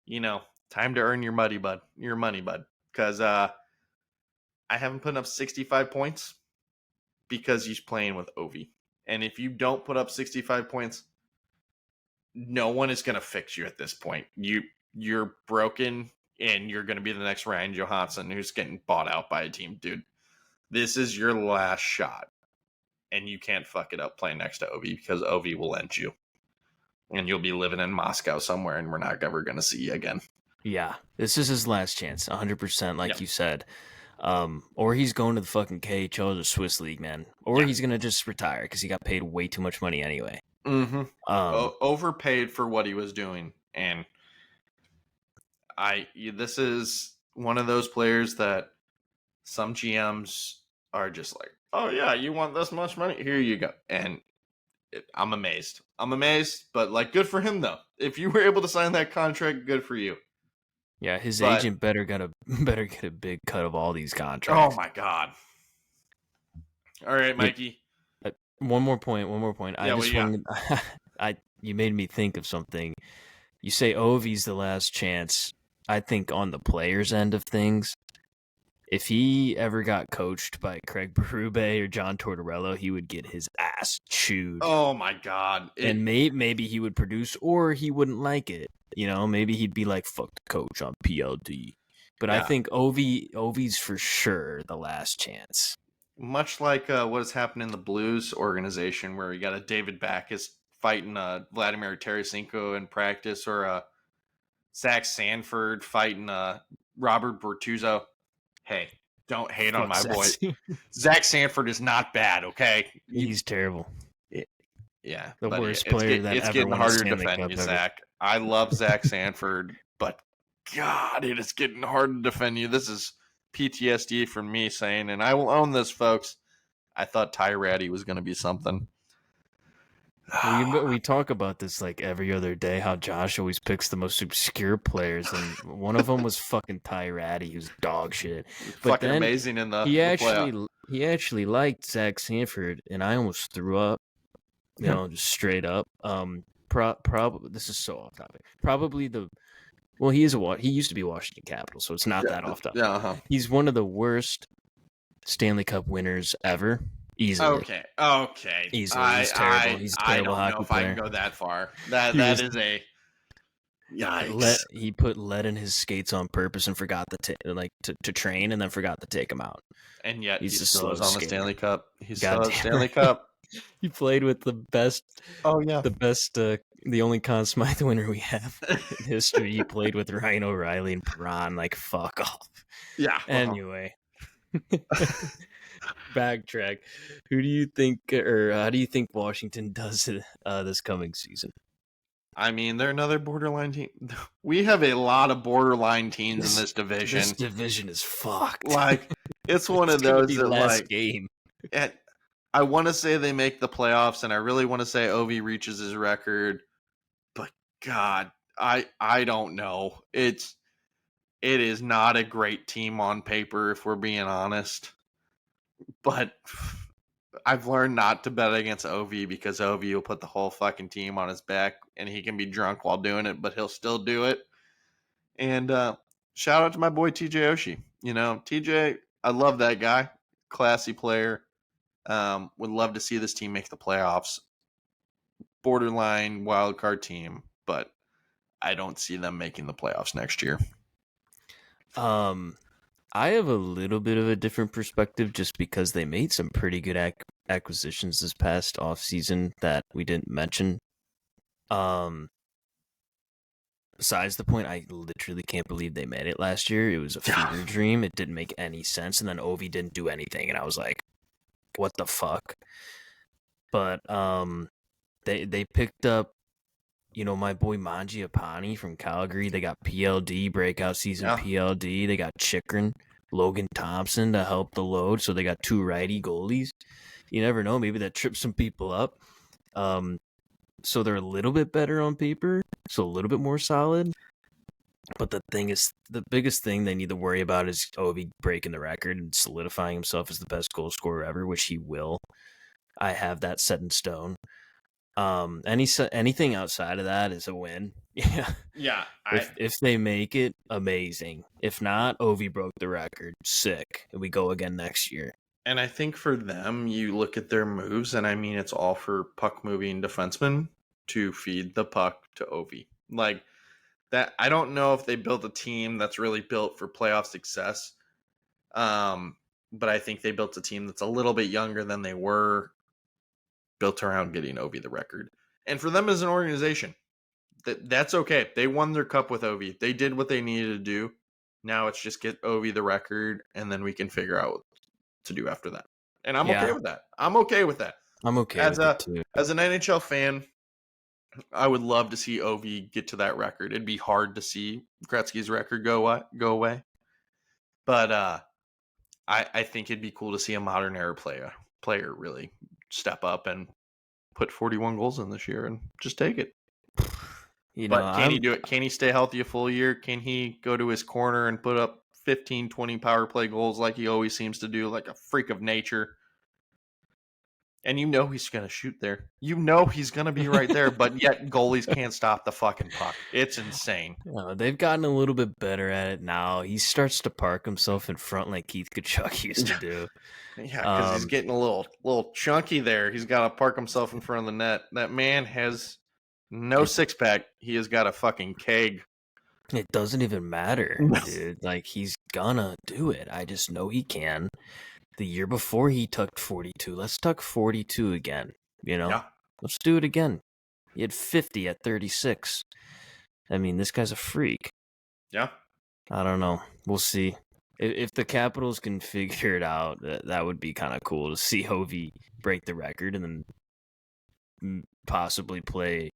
you know, time to earn your money, bud. Because I haven't put up 65 points because he's playing with Ovi. And if you don't put up 65 points, no one is going to fix you at this point. You're broken, and you're going to be the next Ryan Johansson who's getting bought out by a team. Dude, this is your last shot, and you can't fuck it up playing next to Ovi because Ovi will end you. And you'll be living in Moscow somewhere, and we're not ever going to see you again. Yeah, this is his last chance, 100%, like you said. Or he's going to the fucking KHL or the Swiss League, man. Or he's going to just retire because he got paid way too much money anyway. Mm-hmm. Overpaid for what he was doing. And this is one of those players that some GMs are just like, oh, yeah, you want this much money? Here you go. And I'm amazed. I'm amazed, but like, good for him though. If you were able to sign that contract, good for you. Yeah, his But agent better get a big cut of all these oh contracts. my god! All right, It, Mikey. one more point. I Yeah, what do just you got? wanted. You made me think of something. You say Ovi's the last chance. I think on the players' end of things, if he ever got coached by Craig Berube or John Tortorella, he would get his ass chewed. Oh my god! And maybe he would produce, or he wouldn't like it. Maybe he'd be like, "Fuck the coach on PLD." But I Yeah, think Ovi's for sure the last chance. much like what has happened in the Blues organization, where you got a David Backes fighting Vladimir Tarasenko in practice, or Zach Sanford fighting Robert Bortuzzo. Hey, don't hate on Fuck my boy. Sassy. Zach Sanford is not bad, okay? He's terrible. Yeah, The but worst player that it's ever getting won a harder to Stanley defend Cup you, ever. Zach. I love Zach Sanford, but God, it is getting hard to defend you. This is PTSD from me saying, and I will own this, folks. I thought Ty Ratty was going to be something. We talk about this like every other day. How Josh always picks the most obscure players, and one of them was fucking Ty Ratty, who's dog shit. But Fucking then amazing in the he playoff. actually liked Zach Sanford, and I almost threw up. Just straight up. This is so off topic. Probably he used to be Washington Capital, so it's not that off topic. Yeah, uh-huh. He's one of the worst Stanley Cup winners ever. Easily. Okay. Easily. He's terrible. He's a terrible I don't know hockey if I player. can go that far. That is a yikes. He put lead in his skates on purpose and forgot to train, and then forgot to take them out. And yet He's he a still slow is on the skater. Stanley Cup. He's still Goddamn on the Stanley right. Cup. He played with the best. Oh yeah, The only Conn Smythe winner we have in history. He played with Ryan O'Reilly and Perron. Like, fuck off. Yeah. Anyway, backtrack. Who do you think, or how do you think Washington does it this coming season? I mean, they're another borderline team. We have a lot of borderline teams in this division. This division is fucked. Like, it's one It's of gonna those be that, last like, game. I want to say they make the playoffs, and I really want to say Ovi reaches his record, but God, I don't know. It is not a great team on paper, if we're being honest. But I've learned not to bet against Ovi, because Ovi will put the whole fucking team on his back, and he can be drunk while doing it, but he'll still do it. And shout out to my boy TJ Oshie. TJ, I love that guy. Classy player. Would love to see this team make the playoffs. Borderline wild card team, but I don't see them making the playoffs next year. I have a little bit of a different perspective, just because they made some pretty good acquisitions this past offseason that we didn't mention. Besides the point, I literally can't believe they made it last year. It was a fever dream. It didn't make any sense, and then Ovi didn't do anything, and I was like, what the fuck? But they picked up, my boy Mangiapane from Calgary. They got PLD, breakout season PLD. They got Chikrin, Logan Thompson to help the load. So they got two righty goalies. You never know. Maybe that trips some people up. So they're a little bit better on paper. So a little bit more solid. But the biggest thing they need to worry about is Ovi breaking the record and solidifying himself as the best goal scorer ever, which he will. I have that set in stone. Anything outside of that is a win. Yeah. If they make it, amazing. If not, Ovi broke the record. Sick. And we go again next year. And I think for them, you look at their moves, and I mean, it's all for puck moving defensemen to feed the puck to Ovi. Like that, I don't know if they built a team that's really built for playoff success. But I think they built a team that's a little bit younger than they were, built around getting Ovi the record. And for them as an organization, that's okay. They won their cup with Ovi. They did what they needed to do. Now it's just get Ovi the record, and then we can figure out what to do after that. And I'm okay with that. I'm okay with that. I'm okay with it too. As an NHL fan, I would love to see Ovi get to that record. It'd be hard to see Gretzky's record go away. But I think it'd be cool to see a modern era player really step up and put 41 goals in this year and just take it. You know, But can he do it? Can he stay healthy a full year? Can he go to his corner and put up 15, 20 power play goals like he always seems to do, like a freak of nature? And you know he's going to shoot there. You know he's going to be right there, but yet goalies can't stop the fucking puck. It's insane. they've gotten a little bit better at it now. He starts to park himself in front like Keith Kachuk used to do. Yeah, because he's getting a little chunky there. He's got to park himself in front of the net. That man has no six pack. He has got a fucking keg. It doesn't even matter, dude. Like, he's gonna do it. I just know he can. The year before he tucked 42. Let's tuck 42 again, you know? Yeah. Let's do it again. He had 50 at 36. I mean, this guy's a freak. Yeah. I don't know. We'll see. If the Capitals can figure it out, that would be kind of cool to see Ovi break the record and then possibly play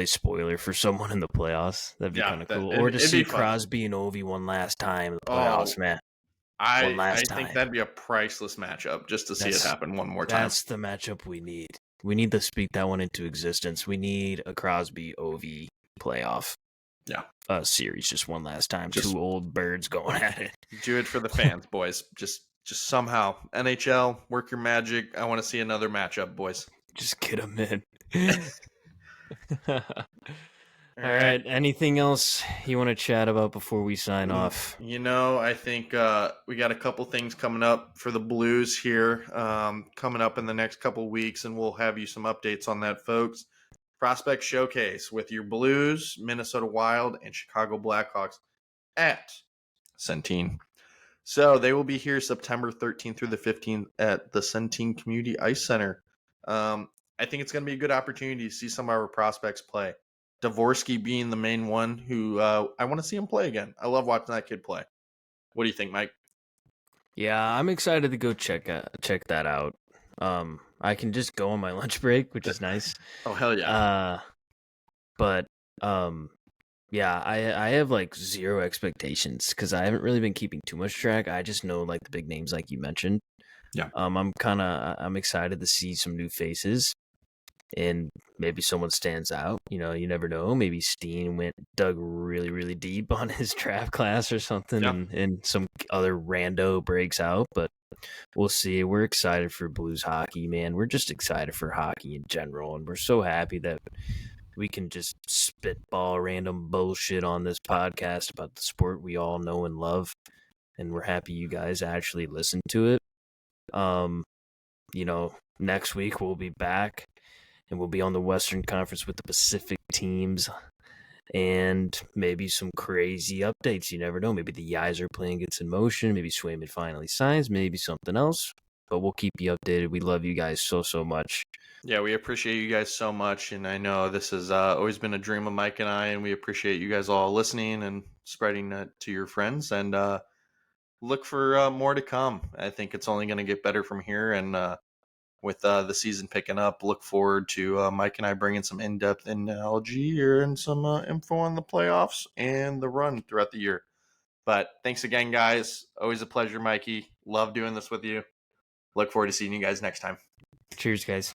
spoiler for someone in the playoffs. That'd be kind of cool. Or to see Crosby and Ovi one last time in the playoffs, man. I think that'd be a priceless matchup just to see it happen one more time. That's the matchup we need. We need to speak that one into existence. We need a Crosby Ovi playoff. Yeah. Series just one last time. Just 2 old birds going at it. Do it for the fans, boys. Just somehow. NHL, work your magic. I want to see another matchup, boys. Just get them in. All right. Anything else you want to chat about before we sign off? You know, I think we got a couple things coming up for the Blues here, coming up in the next couple weeks, and we'll have you some updates on that, folks. Prospect Showcase with your Blues, Minnesota Wild, and Chicago Blackhawks at Centene. So they will be here September 13th through the 15th at the Centene Community Ice Center. I think it's going to be a good opportunity to see some of our prospects play. Dvorsky being the main one who I want to see him play again. I love watching that kid play. What do you think, Mike? Yeah, I'm excited to go check that out. I can just go on my lunch break, which is nice. Oh, hell yeah. Yeah, I have like zero expectations because I haven't really been keeping too much track. I just know like the big names like you mentioned. Yeah. I'm excited to see some new faces. And maybe someone stands out. You know, you never know. Maybe Steen dug really, really deep on his draft class or something, and some other rando breaks out. But we'll see. We're excited for Blues hockey, man. We're just excited for hockey in general, and we're so happy that we can just spitball random bullshit on this podcast about the sport we all know and love. And we're happy you guys actually listen to it. You know, next week we'll be back. And we'll be on the Western Conference with the Pacific teams and maybe some crazy updates. You never know. Maybe the Yeiser plan gets in motion. Maybe Swayman finally signs. Maybe something else. But we'll keep you updated. We love you guys so much. Yeah, we appreciate you guys so much. And I know this has always been a dream of Mike and I. And we appreciate you guys all listening and spreading that to your friends. And look for more to come. I think it's only going to get better from here. And with the season picking up, look forward to Mike and I bringing some in-depth analogy here and some info on the playoffs and the run throughout the year. But thanks again, guys. Always a pleasure, Mikey. Love doing this with you. Look forward to seeing you guys next time. Cheers, guys.